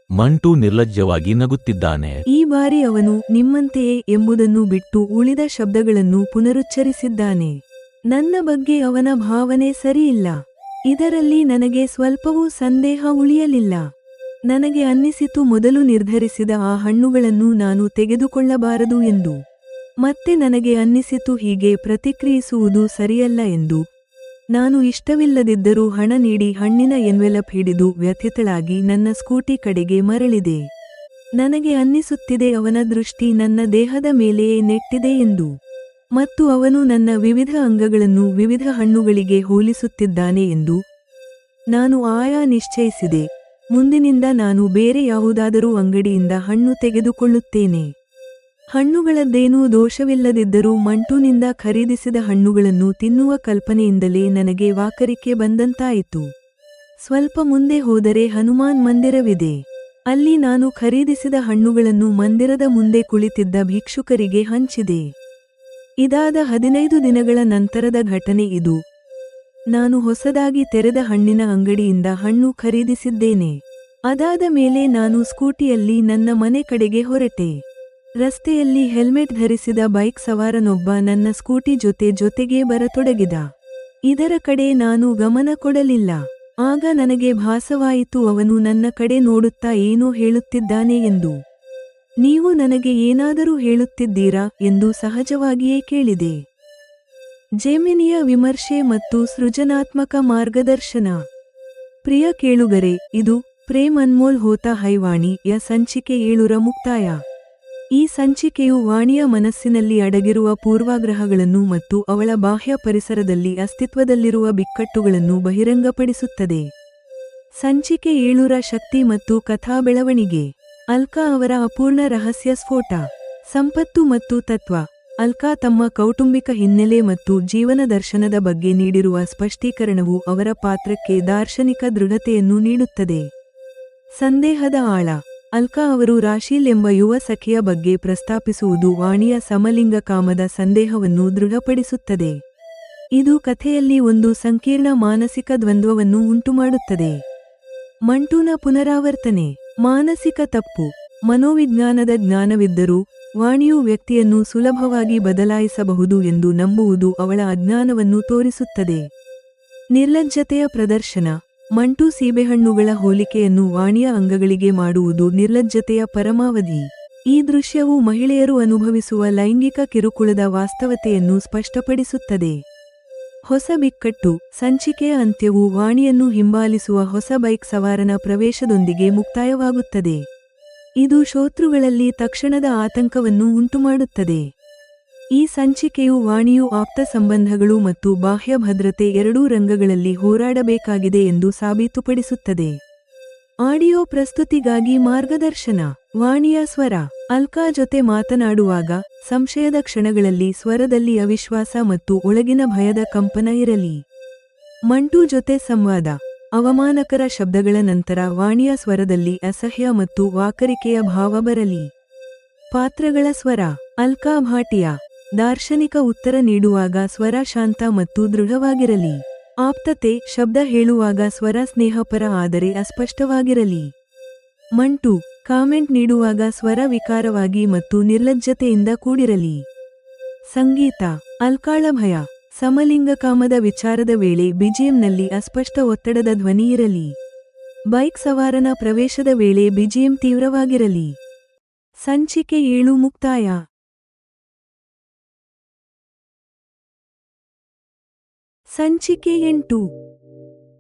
ಮಂಟು ನಿರ್ಲಜ್ಜವಾಗಿ ನಗುತ್ತಿದ್ದಾನೆ. ಈ ಬಾರಿ ಅವನು ನಿಮ್ಮಂತೆಯೇ ಎಂಬುದನ್ನು ಬಿಟ್ಟು ಉಳಿದ ಶಬ್ದಗಳನ್ನು ಪುನರುಚ್ಚರಿಸಿದ್ದಾನೆ. ನನ್ನ ಬಗ್ಗೆ ಅವನ ಭಾವನೆ ಸರಿಯಿಲ್ಲ. ಇದರಲ್ಲಿ ನನಗೆ ಸ್ವಲ್ಪವೂ ಸಂದೇಹ ಉಳಿಯಲಿಲ್ಲ. ನನಗೆ ಅನ್ನಿಸಿತು ಮೊದಲು ನಿರ್ಧರಿಸಿದ ಆ ಹಣ್ಣುಗಳನ್ನು ನಾನು ತೆಗೆದುಕೊಳ್ಳಬಾರದು ಎಂದು. ಮತ್ತೆ ನನಗೆ ಅನ್ನಿಸಿತು ಹೀಗೆ ಪ್ರತಿಕ್ರಿಯಿಸುವುದು ಸರಿಯಲ್ಲ ಎಂದು. ನಾನು ಇಷ್ಟವಿಲ್ಲದಿದ್ದರೂ ಹಣ ನೀಡಿ ಹಣ್ಣಿನ ಎನ್ವೆಲಪ್ ಹಿಡಿದು ವ್ಯಥಿತಳಾಗಿ ನನ್ನ ಸ್ಕೂಟಿ ಕಡೆಗೆ ಮರಳಿದೆ. ನನಗೆ ಅನ್ನಿಸುತ್ತಿದೆ ಅವನ ದೃಷ್ಟಿ ನನ್ನ ದೇಹದ ಮೇಲೆಯೇ ನೆಟ್ಟಿದೆ ಎಂದು, ಮತ್ತು ಅವನು ನನ್ನ ವಿವಿಧ ಅಂಗಗಳನ್ನು ವಿವಿಧ ಹಣ್ಣುಗಳಿಗೆ ಹೋಲಿಸುತ್ತಿದ್ದಾನೆ ಎಂದು. ನಾನು ನಿಶ್ಚಯಿಸಿದೆ, ಮುಂದಿನಿಂದ ನಾನು ಬೇರೆ ಯಾವುದಾದರೂ ಅಂಗಡಿಯಿಂದ ಹಣ್ಣು ತೆಗೆದುಕೊಳ್ಳುತ್ತೇನೆ. ಹಣ್ಣುಗಳದ್ದೇನೂ ದೋಷವಿಲ್ಲದಿದ್ದರೂ ಮಂಟುನಿಂದ ಖರೀದಿಸಿದ ಹಣ್ಣುಗಳನ್ನು ತಿನ್ನುವ ಕಲ್ಪನೆಯಿಂದಲೇ ನನಗೆ ವಾಕರಿಕೆ ಬಂದಂತಾಯಿತು. ಸ್ವಲ್ಪ ಮುಂದೆ ಹೋದರೆ ಹನುಮಾನ್ ಮಂದಿರವಿದೆ. ಅಲ್ಲಿ ನಾನು ಖರೀದಿಸಿದ ಹಣ್ಣುಗಳನ್ನು ಮಂದಿರದ ಮುಂದೆ ಕುಳಿತಿದ್ದ ಭಿಕ್ಷುಕರಿಗೆ ಹಂಚಿದೆ. ಇದಾದ 15 ದಿನಗಳ ನಂತರದ ಘಟನೆ ಇದು. ನಾನು ಹೊಸದಾಗಿ ತೆರೆದ ಹಣ್ಣಿನ ಅಂಗಡಿಯಿಂದ ಹಣ್ಣು ಖರೀದಿಸಿದ್ದೇನೆ. ಅದಾದ ಮೇಲೆ ನಾನು ಸ್ಕೂಟಿಯಲ್ಲಿ ನನ್ನ ಮನೆ ಕಡೆಗೆ ಹೊರಟೆ. ರಸ್ತೆಯಲ್ಲಿ ಹೆಲ್ಮೆಟ್ ಧರಿಸಿದ ಬೈಕ್ ಸವಾರನೊಬ್ಬ ನನ್ನ ಸ್ಕೂಟಿ ಜೊತೆಗೇ ಬರತೊಡಗಿದ. ಇದರ ಕಡೆ ನಾನು ಗಮನ ಕೊಡಲಿಲ್ಲ. ಆಗ ನನಗೆ ಭಾಸವಾಯಿತು ಅವನು ನನ್ನ ಕಡೆ ನೋಡುತ್ತಾ ಏನೋ ಹೇಳುತ್ತಿದ್ದಾನೆ ಎಂದು. ನೀವು ನನಗೆ ಏನಾದರೂ ಹೇಳುತ್ತಿದ್ದೀರಾ ಎಂದು ಸಹಜವಾಗಿಯೇ ಕೇಳಿದೆ. ಜೆಮಿನಿಯ ವಿಮರ್ಶೆ ಮತ್ತು ಸೃಜನಾತ್ಮಕ ಮಾರ್ಗದರ್ಶನ. ಪ್ರಿಯ ಕೇಳುಗರೆ, ಇದು ಪ್ರೇಮ್ ಅನ್ಮೋಲ್ ಹೋತಾ ಹೈವಾಣಿ ಯ ಸಂಚಿಕೆ 7ರ ಮುಕ್ತಾಯ. ಈ ಸಂಚಿಕೆಯು ವಾಣಿಯ ಮನಸ್ಸಿನಲ್ಲಿ ಅಡಗಿರುವ ಪೂರ್ವಾಗ್ರಹಗಳನ್ನು ಮತ್ತು ಅವಳ ಬಾಹ್ಯ ಪರಿಸರದಲ್ಲಿ ಅಸ್ತಿತ್ವದಲ್ಲಿರುವ ಬಿಕ್ಕಟ್ಟುಗಳನ್ನು ಬಹಿರಂಗಪಡಿಸುತ್ತದೆ. ಸಂಚಿಕೆ 7ರ ಶಕ್ತಿ ಮತ್ತು ಕಥಾ ಬೆಳವಣಿಗೆ. ಅಲ್ಕಾ ಅವರ ಅಪೂರ್ಣ ರಹಸ್ಯ ಸ್ಫೋಟ. ಸಂಪತ್ತು ಮತ್ತು ತತ್ವ. ಅಲ್ಕಾ ತಮ್ಮ ಕೌಟುಂಬಿಕ ಹಿನ್ನೆಲೆ ಮತ್ತು ಜೀವನ ದರ್ಶನದ ಬಗ್ಗೆ ನೀಡಿರುವ ಸ್ಪಷ್ಟೀಕರಣವು ಅವರ ಪಾತ್ರಕ್ಕೆ ದಾರ್ಶನಿಕ ದೃಢತೆಯನ್ನು ನೀಡುತ್ತದೆ. ಸಂದೇಹದ ಆಳ. ಅಲ್ಕಾ ಅವರು ರಾಶೀಲ್ ಎಂಬ ಯುವ ಸಖಿಯ ಬಗ್ಗೆ ಪ್ರಸ್ತಾಪಿಸುವುದು ವಾಣಿಯ ಸಮಲಿಂಗ ಕಾಮದ ಸಂದೇಹವನ್ನು ದೃಢಪಡಿಸುತ್ತದೆ. ಇದು ಕಥೆಯಲ್ಲಿ ಒಂದು ಸಂಕೀರ್ಣ ಮಾನಸಿಕ ದ್ವಂದ್ವವನ್ನು ಉಂಟುಮಾಡುತ್ತದೆ. ಮಂಟುನ ಪುನರಾವರ್ತನೆ. ಮಾನಸಿಕ ತಪ್ಪು. ಮನೋವಿಜ್ಞಾನದ ಜ್ಞಾನವಿದ್ದರೂ ವಾಣಿಯು ವ್ಯಕ್ತಿಯನ್ನು ಸುಲಭವಾಗಿ ಬದಲಾಯಿಸಬಹುದು ಎಂದು ನಂಬುವುದು ಅವಳ ಅಜ್ಞಾನವನ್ನು ತೋರಿಸುತ್ತದೆ. ನಿರ್ಲಜ್ಜತೆಯ ಪ್ರದರ್ಶನ. ಮಂಟು ಸೀಬೆಹಣ್ಣುಗಳ ಹೋಲಿಕೆಯನ್ನು ವಾಣಿಯ ಅಂಗಗಳಿಗೆ ಮಾಡುವುದು ನಿರ್ಲಜ್ಜತೆಯ ಪರಮಾವಧಿ. ಈ ದೃಶ್ಯವು ಮಹಿಳೆಯರು ಅನುಭವಿಸುವ ಲೈಂಗಿಕ ಕಿರುಕುಳದ ವಾಸ್ತವತೆಯನ್ನು ಸ್ಪಷ್ಟಪಡಿಸುತ್ತದೆ. ಹೊಸ ಬಿಕ್ಕಟ್ಟು. ಸಂಚಿಕೆಯ ಅಂತ್ಯವು ವಾಣಿಯನ್ನು ಹಿಂಬಾಲಿಸುವ ಹೊಸ ಬೈಕ್ ಸವಾರನ ಪ್ರವೇಶದೊಂದಿಗೆ ಮುಕ್ತಾಯವಾಗುತ್ತದೆ. ಇದು ಶ್ರೋತೃಗಳಲ್ಲಿ ತಕ್ಷಣದ ಆತಂಕವನ್ನು ಉಂಟುಮಾಡುತ್ತದೆ. ಈ ಸಂಚಿಕೆಯು ವಾಣಿಯು ಆಪ್ತ ಸಂಬಂಧಗಳು ಮತ್ತು ಬಾಹ್ಯ ಭದ್ರತೆ ಎರಡೂ ರಂಗಗಳಲ್ಲಿ ಹೋರಾಡಬೇಕಾಗಿದೆ ಎಂದು ಸಾಬೀತುಪಡಿಸುತ್ತದೆ. ಆಡಿಯೋ ಪ್ರಸ್ತುತಿಗಾಗಿ ಮಾರ್ಗದರ್ಶನ. ವಾಣಿಯ ಸ್ವರ. ಅಲ್ಕಾ ಜೊತೆ ಮಾತನಾಡುವಾಗ ಸಂಶಯದ ಕ್ಷಣಗಳಲ್ಲಿ ಸ್ವರದಲ್ಲಿ ಅವಿಶ್ವಾಸ ಮತ್ತು ಒಳಗಿನ ಭಯದ ಕಂಪನ ಇರಲಿ. ಮಂಟು ಜೊತೆ ಸಂವಾದ. ಅವಮಾನಕರ ಶಬ್ದಗಳ ನಂತರ ವಾಣಿಯ ಸ್ವರದಲ್ಲಿ ಅಸಹ್ಯ ಮತ್ತು ವಾಕರಿಕೆಯ ಭಾವ ಬರಲಿ. ಪಾತ್ರಗಳ ಸ್ವರ. ಅಲ್ಕಾ ಭಾಟಿಯಾ. ದಾರ್ಶನಿಕ ಉತ್ತರ ನೀಡುವಾಗ ಸ್ವರ ಶಾಂತ ಮತ್ತು ದೃಢವಾಗಿರಲಿ. ಆಪ್ತತೆ. ಶಬ್ದ ಹೇಳುವಾಗ ಸ್ವರ ಸ್ನೇಹಪರ ಆದರೆ ಅಸ್ಪಷ್ಟವಾಗಿರಲಿ. ಮಂಟು. ಕಾಮೆಂಟ್ ನೀಡುವಾಗ ಸ್ವರ ವಿಕಾರವಾಗಿ ಮತ್ತು ನಿರ್ಲಜ್ಜತೆಯಿಂದ ಕೂಡಿರಲಿ. ಸಂಗೀತ, ಅಲ್ಕಾಳ ಭಯ, ಸಮಲಿಂಗಕಾಮದ ವಿಚಾರದ ವೇಳೆ ಬಿಜಿಎಂನಲ್ಲಿ ಅಸ್ಪಷ್ಟ ಒತ್ತಡದ ಧ್ವನಿ ಇರಲಿ. ಬೈಕ್ ಸವಾರನ ಪ್ರವೇಶದ ವೇಳೆ ಬಿಜಿಎಂ ತೀವ್ರವಾಗಿರಲಿ. ಸಂಚಿಕೆ 7 ಮುಕ್ತಾಯ. ಸಂಚಿಕೆ 8.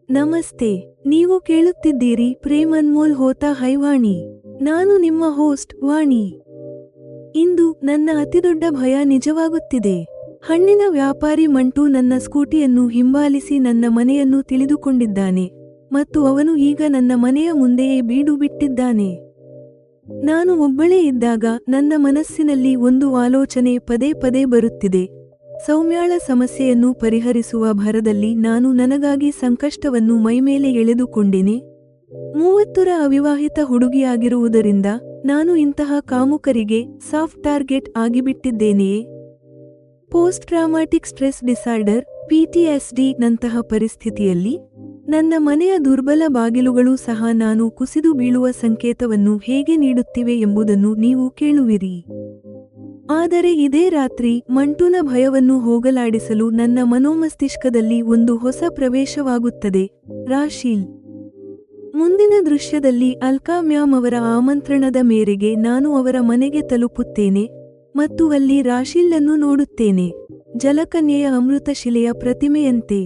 ನಮಸ್ತೆ, ನೀವು ಕೇಳುತ್ತಿದ್ದೀರಿ ಪ್ರೇಮ್ ಅನ್ಮೋಲ್ ಹೋತಾ ಹೈ ವಾಣಿ. ನಾನು ನಿಮ್ಮ ಹೋಸ್ಟ್ ವಾಣಿ. ಇಂದು ನನ್ನ ಅತಿದೊಡ್ಡ ಭಯ ನಿಜವಾಗುತ್ತಿದೆ. ಹಣ್ಣಿನ ವ್ಯಾಪಾರಿ ಮಂಟು ನನ್ನ ಸ್ಕೂಟಿಯನ್ನು ಹಿಂಬಾಲಿಸಿ ನನ್ನ ಮನೆಯನ್ನು ತಿಳಿದುಕೊಂಡಿದ್ದಾನೆ ಮತ್ತು ಅವನು ಈಗ ನನ್ನ ಮನೆಯ ಮುಂದೆಯೇ ಬೀಡು ಬಿಟ್ಟಿದ್ದಾನೆ. ನಾನು ಒಬ್ಬಳೇ ಇದ್ದಾಗ ನನ್ನ ಮನಸ್ಸಿನಲ್ಲಿ ಒಂದು ಆಲೋಚನೆ ಪದೇ ಪದೇ ಬರುತ್ತಿದೆ. ಸೌಮ್ಯಾಳ ಸಮಸ್ಯೆಯನ್ನು ಪರಿಹರಿಸುವ ಭರದಲ್ಲಿ ನಾನು ನನಗಾಗಿ ಸಂಕಷ್ಟವನ್ನು ಮೈಮೇಲೆ ಎಳೆದುಕೊಂಡೆನೆ. 30ರ ಅವಿವಾಹಿತ ಹುಡುಗಿಯಾಗಿರುವುದರಿಂದ ನಾನು ಇಂತಹ ಕಾಮುಕರಿಗೆ ಸಾಫ್ಟ್ ಟಾರ್ಗೆಟ್ ಆಗಿಬಿಟ್ಟಿದ್ದೇನೆಯೇ? Post traumatic stress disorder PTSD ನಂತಹ ಪರಿಸ್ಥಿತಿಯಲ್ಲಿ ನನ್ನ ಮನೆಯ ದುರ್ಬಲ ಬಾಗಿಲುಗಳು ಸಹ ನಾನು ಕುಸಿದು ಬೀಳುವ ಸಂಕೇತವನ್ನು ಹೇಗೆ ನೀಡುತ್ತಿವೆ ಎಂಬುದನ್ನು ನೀವು ಕೇಳುವಿರಿ. ಆದರೆ ಇದೇ ರಾತ್ರಿ ಮಂಟುನ ಭಯವನ್ನು ಹೋಗಲಾಡಿಸಲು ನನ್ನ ಮನೋಮಸ್ತಿಷ್ಕದಲ್ಲಿ ಒಂದು ಹೊಸ ಪ್ರವೇಶವಾಗುತ್ತದೆ. ರಾಶೀಲ್. ಮುಂದಿನ ದೃಶ್ಯದಲ್ಲಿ ಅಲ್ಕಾ ಮ್ಯಾಮ್ ಅವರ ಆಮಂತ್ರಣದ ಮೇರೆಗೆ ನಾನು ಅವರ ಮನೆಗೆ ತಲುಪುತ್ತೇನೆ ಮತ್ತು ಅಲ್ಲಿ ರಾಶೀಲನ್ನು ನೋಡುತ್ತೇನೆ, ಜಲಕನ್ಯೆಯ ಅಮೃತಶಿಲೆಯ ಪ್ರತಿಮೆಯಂತೆ.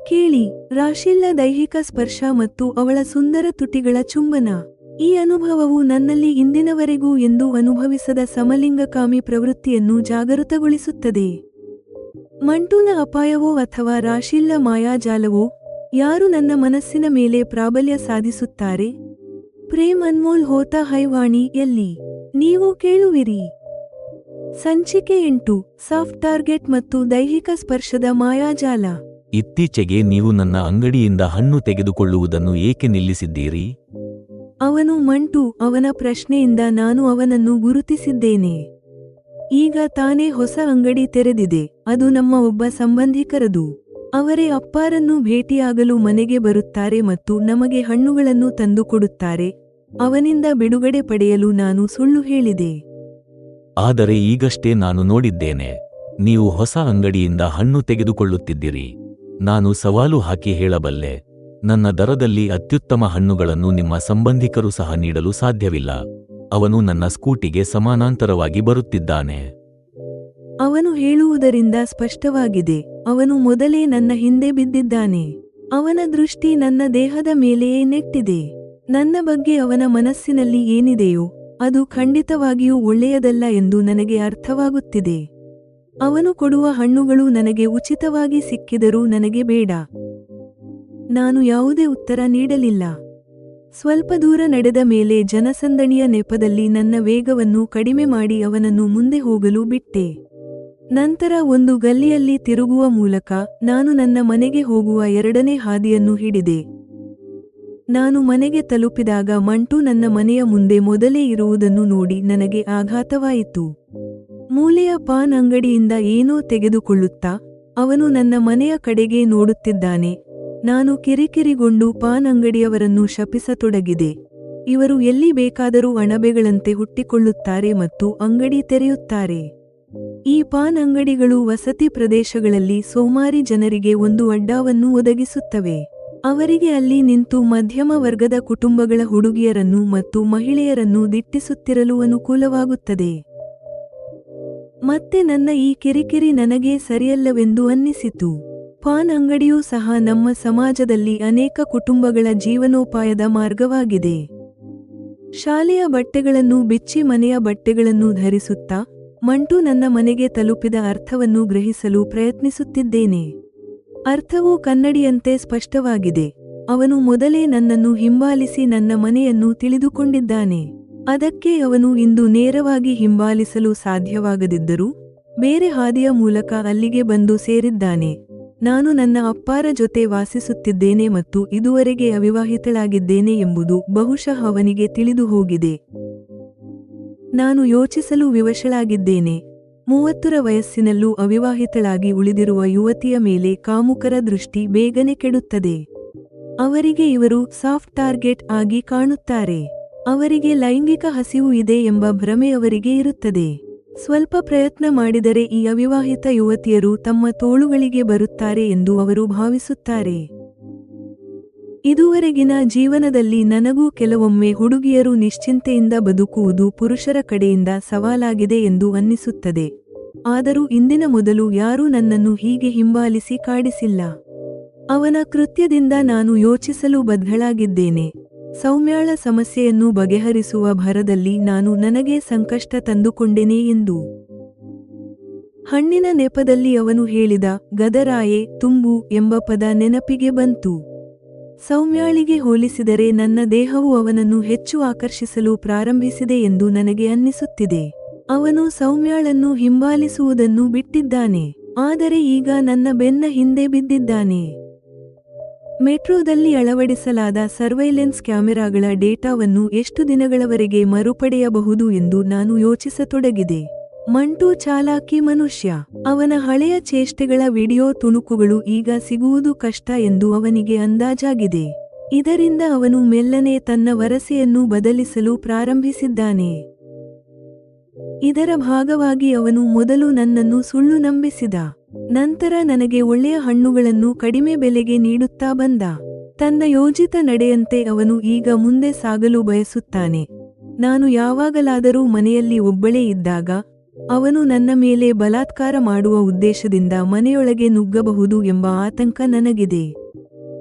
ಕೇಳಿ, ರಾಶೀಲ್ನ ದೈಹಿಕ ಸ್ಪರ್ಶ ಮತ್ತು ಅವಳ ಸುಂದರ ತುಟಿಗಳ ಚುಂಬನ. ಈ ಅನುಭವವು ನನ್ನಲ್ಲಿ ಇಂದಿನವರೆಗೂ ಎಂದೂ ಅನುಭವಿಸದ ಸಮಲಿಂಗಕಾಮಿ ಪ್ರವೃತ್ತಿಯನ್ನು ಜಾಗೃತಗೊಳಿಸುತ್ತದೆ. ಮಂಟುನ ಅಪಾಯವೋ ಅಥವಾ ರಾಶೀಲ್ನ ಮಾಯಾಜಾಲವೋ? ಯಾರು ನನ್ನ ಮನಸ್ಸಿನ ಮೇಲೆ ಪ್ರಾಬಲ್ಯ ಸಾಧಿಸುತ್ತಾರೆ? ಪ್ರೇಮ್ ಅನ್ಮೋಲ್ ಹೋತಾ ಹೈ ವಾಣಿ ಎಲ್ಲಿ ನೀವು ಕೇಳುವಿರಿ. ಸಂಚಿಕೆ 8. ಸಾಫ್ಟ್ ಟಾರ್ಗೆಟ್ ಮತ್ತು ದೈಹಿಕ ಸ್ಪರ್ಶದ ಮಾಯಾಜಾಲ. ಇತ್ತೀಚೆಗೆ ನೀವು ನನ್ನ ಅಂಗಡಿಯಿಂದ ಹಣ್ಣು ತೆಗೆದುಕೊಳ್ಳುವುದನ್ನು ಏಕೆ ನಿಲ್ಲಿಸಿದ್ದೀರಿ? ಅವನು ಮಂಟು. ಅವನ ಪ್ರಶ್ನೆಯಿಂದ ನಾನು ಅವನನ್ನು ಗುರುತಿಸಿದ್ದೇನೆ. ಈಗ ತಾನೇ ಹೊಸ ಅಂಗಡಿ ತೆರೆದಿದೆ. ಅದು ನಮ್ಮ ಒಬ್ಬ ಸಂಬಂಧಿಕರದು. ಅವರೇ ಅಪ್ಪಾರನ್ನು ಭೇಟಿಯಾಗಲು ಮನೆಗೆ ಬರುತ್ತಾರೆ ಮತ್ತು ನಮಗೆ ಹಣ್ಣುಗಳನ್ನು ತಂದುಕೊಡುತ್ತಾರೆ. ಅವನಿಂದ ಬಿಡುಗಡೆ ಪಡೆಯಲು ನಾನು ಸುಳ್ಳು ಹೇಳಿದೆ. ಆದರೆ ಈಗಷ್ಟೇ ನಾನು ನೋಡಿದ್ದೇನೆ, ನೀವು ಹೊಸ ಅಂಗಡಿಯಿಂದ ಹಣ್ಣು ತೆಗೆದುಕೊಳ್ಳುತ್ತಿದ್ದೀರಿ. ನಾನು ಸವಾಲು ಹಾಕಿ ಹೇಳಬಲ್ಲೆ, ನನ್ನ ದರದಲ್ಲಿ ಅತ್ಯುತ್ತಮ ಹಣ್ಣುಗಳನ್ನು ನಿಮ್ಮ ಸಂಬಂಧಿಕರು ಸಹ ನೀಡಲು ಸಾಧ್ಯವಿಲ್ಲ. ಅವನು ನನ್ನ ಸ್ಕೂಟಿಗೆ ಸಮಾನಾಂತರವಾಗಿ ಬರುತ್ತಿದ್ದಾನೆ. ಅವನು ಹೇಳುವುದರಿಂದ ಸ್ಪಷ್ಟವಾಗಿದೆ, ಅವನು ಮೊದಲೇ ನನ್ನ ಹಿಂದೆ ಬಿದ್ದಿದ್ದಾನೆ. ಅವನ ದೃಷ್ಟಿ ನನ್ನ ದೇಹದ ಮೇಲೆಯೇ ನೆಟ್ಟಿದೆ. ನನ್ನ ಬಗ್ಗೆ ಅವನ ಮನಸ್ಸಿನಲ್ಲಿ ಏನಿದೆಯೋ ಅದು ಖಂಡಿತವಾಗಿಯೂ ಒಳ್ಳೆಯದಲ್ಲ ಎಂದು ನನಗೆ ಅರ್ಥವಾಗುತ್ತಿದೆ. ಅವನು ಕೊಡುವ ಹಣ್ಣುಗಳು ನನಗೆ ಉಚಿತವಾಗಿ ಸಿಕ್ಕಿದರೂ ನನಗೆ ಬೇಡ. ನಾನು ಯಾವುದೇ ಉತ್ತರ ನೀಡಲಿಲ್ಲ. ಸ್ವಲ್ಪ ದೂರ ನಡೆದ ಮೇಲೆ ಜನಸಂದಣಿಯ ನೆಪದಲ್ಲಿ ನನ್ನ ವೇಗವನ್ನು ಕಡಿಮೆ ಮಾಡಿ ಅವನನ್ನು ಮುಂದೆ ಹೋಗಲು ಬಿಟ್ಟೆ. ನಂತರ ಒಂದು ಗಲ್ಲಿಯಲ್ಲಿ ತಿರುಗುವ ಮೂಲಕ ನಾನು ನನ್ನ ಮನೆಗೆ ಹೋಗುವ ಎರಡನೇ ಹಾದಿಯನ್ನು ಹಿಡಿದೆ. ನಾನು ಮನೆಗೆ ತಲುಪಿದಾಗ ಮಂಟು ನನ್ನ ಮನೆಯ ಮುಂದೆ ಮೊದಲೇ ಇರುವುದನ್ನು ನೋಡಿ ನನಗೆ ಆಘಾತವಾಯಿತು. ಮೂಲೆಯ ಪಾನ್ ಅಂಗಡಿಯಿಂದ ಏನೋ ತೆಗೆದುಕೊಳ್ಳುತ್ತಾ ಅವನು ನನ್ನ ಮನೆಯ ಕಡೆಗೆ ನೋಡುತ್ತಿದ್ದಾನೆ. ನಾನು ಕಿರಿಕಿರಿಗೊಂಡು ಪಾನ್ ಅಂಗಡಿಯವರನ್ನು ಶಪಿಸತೊಡಗಿದೆ. ಇವರು ಎಲ್ಲಿ ಬೇಕಾದರೂ ಅಣಬೆಗಳಂತೆ ಹುಟ್ಟಿಕೊಳ್ಳುತ್ತಾರೆ ಮತ್ತು ಅಂಗಡಿ ತೆರೆಯುತ್ತಾರೆ. ಈ ಪಾನ್ ಅಂಗಡಿಗಳು ವಸತಿ ಪ್ರದೇಶಗಳಲ್ಲಿ ಸೋಮಾರಿ ಜನರಿಗೆ ಒಂದು ಅಡ್ಡಾವನ್ನು ಒದಗಿಸುತ್ತವೆ. ಅವರಿಗೆ ಅಲ್ಲಿ ನಿಂತು ಮಧ್ಯಮ ವರ್ಗದ ಕುಟುಂಬಗಳ ಹುಡುಗಿಯರನ್ನು ಮತ್ತು ಮಹಿಳೆಯರನ್ನು ದಿಟ್ಟಿಸುತ್ತಿರಲು ಅನುಕೂಲವಾಗುತ್ತದೆ. ಮತ್ತೆ ನನ್ನ ಈ ಕಿರಿಕಿರಿ ನನಗೆ ಸರಿಯಲ್ಲವೆಂದು ಅನ್ನಿಸಿತು. ಪಾನ್ ಅಂಗಡಿಯೂ ಸಹ ನಮ್ಮ ಸಮಾಜದಲ್ಲಿ ಅನೇಕ ಕುಟುಂಬಗಳ ಜೀವನೋಪಾಯದ ಮಾರ್ಗವಾಗಿದೆ. ಶಾಲೆಯ ಬಟ್ಟೆಗಳನ್ನು ಬಿಚ್ಚಿ ಮನೆಯ ಬಟ್ಟೆಗಳನ್ನು ಧರಿಸುತ್ತಾ ಮಂಟು ನನ್ನ ಮನೆಗೆ ತಲುಪಿದ ಅರ್ಥವನ್ನು ಗ್ರಹಿಸಲು ಪ್ರಯತ್ನಿಸುತ್ತಿದ್ದೇನೆ. ಅರ್ಥವು ಕನ್ನಡಿಯಂತೆ ಸ್ಪಷ್ಟವಾಗಿದೆ. ಅವನು ಮೊದಲೇ ನನ್ನನ್ನು ಹಿಂಬಾಲಿಸಿ ನನ್ನ ಮನೆಯನ್ನು ತಿಳಿದುಕೊಂಡಿದ್ದಾನೆ. ಅದಕ್ಕೆ ಅವನು ಇಂದು ನೇರವಾಗಿ ಹಿಂಬಾಲಿಸಲು ಸಾಧ್ಯವಾಗದಿದ್ದರೂ ಬೇರೆ ಹಾದಿಯ ಮೂಲಕ ಅಲ್ಲಿಗೆ ಬಂದು ಸೇರಿದ್ದಾನೆ. ನಾನು ನನ್ನ ಅಪ್ಪಾರ ಜೊತೆ ವಾಸಿಸುತ್ತಿದ್ದೇನೆ ಮತ್ತು ಇದುವರೆಗೆ ಅವಿವಾಹಿತಳಾಗಿದ್ದೇನೆ ಎಂಬುದು ಬಹುಶಃ ಅವನಿಗೆ ತಿಳಿದು ಹೋಗಿದೆ. ನಾನು ಯೋಚಿಸಲು ವಿವಶಳಾಗಿದ್ದೇನೆ. 30ರ ವಯಸ್ಸಿನಲ್ಲೂ ಅವಿವಾಹಿತಳಾಗಿ ಉಳಿದಿರುವ ಯುವತಿಯ ಮೇಲೆ ಕಾಮುಕರ ದೃಷ್ಟಿ ಬೇಗನೆ ಕೆಡುತ್ತದೆ. ಅವರಿಗೆ ಇವರು ಸಾಫ್ಟ್ ಟಾರ್ಗೆಟ್ ಆಗಿ ಕಾಣುತ್ತಾರೆ. ಅವರಿಗೆ ಲೈಂಗಿಕ ಹಸಿವು ಇದೆ ಎಂಬ ಭ್ರಮೆ ಅವರಿಗೆ ಇರುತ್ತದೆ. ಸ್ವಲ್ಪ ಪ್ರಯತ್ನ ಮಾಡಿದರೆ ಈ ಅವಿವಾಹಿತ ಯುವತಿಯರು ತಮ್ಮ ತೋಳುಗಳಿಗೆ ಬರುತ್ತಾರೆ ಎಂದು ಅವರು ಭಾವಿಸುತ್ತಾರೆ. ಇದುವರೆಗಿನ ಜೀವನದಲ್ಲಿ ನನಗೂ ಕೆಲವೊಮ್ಮೆ ಹುಡುಗಿಯರು ನಿಶ್ಚಿಂತೆಯಿಂದ ಬದುಕುವುದು ಪುರುಷರ ಕಡೆಯಿಂದ ಸವಾಲಾಗಿದೆ ಎಂದು ಅನ್ನಿಸುತ್ತದೆ. ಆದರೂ ಇಂದಿನ ಮೊದಲು ಯಾರೂ ನನ್ನನ್ನು ಹೀಗೆ ಹಿಂಬಾಲಿಸಿ ಕಾಡಿಸಿಲ್ಲ. ಅವನ ಕೃತ್ಯದಿಂದ ನಾನು ಯೋಚಿಸಲು ಬದ್ಧಳಾಗಿದ್ದೇನೆ. ಸೌಮ್ಯಾಳ ಸಮಸ್ಯೆಯನ್ನು ಬಗೆಹರಿಸುವ ಭರದಲ್ಲಿ ನಾನು ನನಗೆ ಸಂಕಷ್ಟ ತಂದುಕೊಂಡೆನೆ ಎಂದು. ಹಣ್ಣಿನ ನೆಪದಲ್ಲಿ ಅವನು ಹೇಳಿದ ಗದರಾಯೆ ತುಂಬು ಎಂಬ ಪದ ನೆನಪಿಗೆ ಬಂತು. ಸೌಮ್ಯಾಳಿಗೆ ಹೋಲಿಸಿದರೆ ನನ್ನ ದೇಹವು ಅವನನ್ನು ಹೆಚ್ಚು ಆಕರ್ಷಿಸಲು ಪ್ರಾರಂಭಿಸಿದೆ ಎಂದು ನನಗೆ ಅನ್ನಿಸುತ್ತಿದೆ. ಅವನು ಸೌಮ್ಯಾಳನ್ನು ಹಿಂಬಾಲಿಸುವುದನ್ನು ಬಿಟ್ಟಿದ್ದಾನೆ, ಆದರೆ ಈಗ ನನ್ನ ಬೆನ್ನ ಹಿಂದೆ ಬಿದ್ದಿದ್ದಾನೆ. ಮೆಟ್ರೋದಲ್ಲಿ ಅಳವಡಿಸಲಾದ ಸರ್ವೈಲೆನ್ಸ್ ಕ್ಯಾಮೆರಾಗಳ ಡೇಟಾವನ್ನು ಎಷ್ಟು ದಿನಗಳವರೆಗೆ ಮರುಪಡೆಯಬಹುದು ಎಂದು ನಾನು ಯೋಚಿಸತೊಡಗಿದೆ. ಮಂಟು ಚಾಲಾಕಿ ಮನುಷ್ಯ. ಅವನ ಹಳೆಯ ಚೇಷ್ಟೆಗಳ ವಿಡಿಯೋ ತುಣುಕುಗಳು ಈಗ ಸಿಗುವುದು ಕಷ್ಟ ಎಂದು ಅವನಿಗೆ ಅಂದಾಜಾಗಿದೆ. ಇದರಿಂದ ಅವನು ಮೆಲ್ಲನೆ ತನ್ನ ವರಸೆಯನ್ನು ಬದಲಿಸಲು ಪ್ರಾರಂಭಿಸಿದ್ದಾನೆ. ಇದರ ಭಾಗವಾಗಿ ಅವನು ಮೊದಲು ನನ್ನನ್ನು ಸುಳ್ಳು ನಂಬಿಸಿದ. ನಂತರ ನನಗೆ ಒಳ್ಳೆಯ ಹಣ್ಣುಗಳನ್ನು ಕಡಿಮೆ ಬೆಲೆಗೆ ನೀಡುತ್ತಾ ಬಂದ. ತನ್ನ ಯೋಜಿತ ನಡೆಯಂತೆ ಅವನು ಈಗ ಮುಂದೆ ಸಾಗಲು ಬಯಸುತ್ತಾನೆ. ನಾನು ಯಾವಾಗಲಾದರೂ ಮನೆಯಲ್ಲಿ ಒಬ್ಬಳೇ ಇದ್ದಾಗ ಅವನು ನನ್ನ ಮೇಲೆ ಬಲಾತ್ಕಾರ ಮಾಡುವ ಉದ್ದೇಶದಿಂದ ಮನೆಯೊಳಗೆ ನುಗ್ಗಬಹುದು ಎಂಬ ಆತಂಕ ನನಗಿದೆ.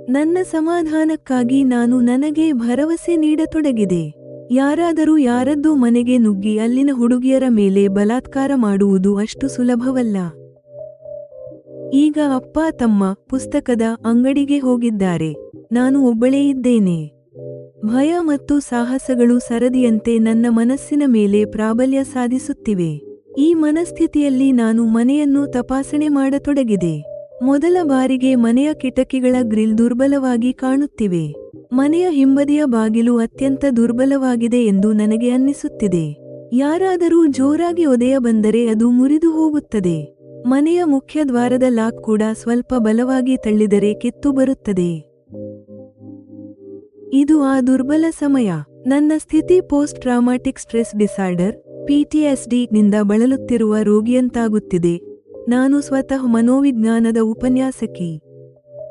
ನನ್ನ ಸಮಾಧಾನಕ್ಕಾಗಿ ನಾನು ನನಗೆ ಭರವಸೆ ನೀಡತೊಡಗಿದೆ. ಯಾರಾದರೂ ಯಾರದ್ದೂ ಮನೆಗೆ ನುಗ್ಗಿ ಅಲ್ಲಿನ ಹುಡುಗಿಯರ ಮೇಲೆ ಬಲಾತ್ಕಾರ ಮಾಡುವುದು ಅಷ್ಟು ಸುಲಭವಲ್ಲ. ಈಗ ಅಪ್ಪ ತಮ್ಮ ಪುಸ್ತಕದ ಅಂಗಡಿಗೆ ಹೋಗಿದ್ದಾರೆ. ನಾನು ಒಬ್ಬಳೇ ಇದ್ದೇನೆ. ಭಯ ಮತ್ತು ಸಾಹಸಗಳು ಸರದಿಯಂತೆ ನನ್ನ ಮನಸ್ಸಿನ ಮೇಲೆ ಪ್ರಾಬಲ್ಯ ಸಾಧಿಸುತ್ತಿವೆ. ಈ ಮನಸ್ಥಿತಿಯಲ್ಲಿ ನಾನು ಮನೆಯನ್ನು ತಪಾಸಣೆ ಮಾಡತೊಡಗಿದೆ. ಮೊದಲ ಬಾರಿಗೆ ಮನೆಯ ಕಿಟಕಿಗಳ ಗ್ರಿಲ್ ದುರ್ಬಲವಾಗಿ ಕಾಣುತ್ತಿವೆ. ಮನೆಯ ಹಿಂಬದಿಯ ಬಾಗಿಲು ಅತ್ಯಂತ ದುರ್ಬಲವಾಗಿದೆ ಎಂದು ನನಗೆ ಅನ್ನಿಸುತ್ತಿದೆ. ಯಾರಾದರೂ ಜೋರಾಗಿ ಒದೆಯ ಬಂದರೆ ಅದು ಮುರಿದು ಹೋಗುತ್ತದೆ. ಮನೆಯ ಮುಖ್ಯ ದ್ವಾರದ ಲಾಕ್ ಕೂಡ ಸ್ವಲ್ಪ ಬಲವಾಗಿ ತಳ್ಳಿದರೆ ಕಿತ್ತು ಬರುತ್ತದೆ. ಇದು ಆ ದುರ್ಬಲ ಸಮಯ. ನನ್ನ ಸ್ಥಿತಿ post traumatic stress disorder PTSD ನಿಂದ ಬಳಲುತ್ತಿರುವ ರೋಗಿಯಂತಾಗುತ್ತಿದೆ. ನಾನು ಸ್ವತಃ ಮನೋವಿಜ್ಞಾನದ ಉಪನ್ಯಾಸಕಿ.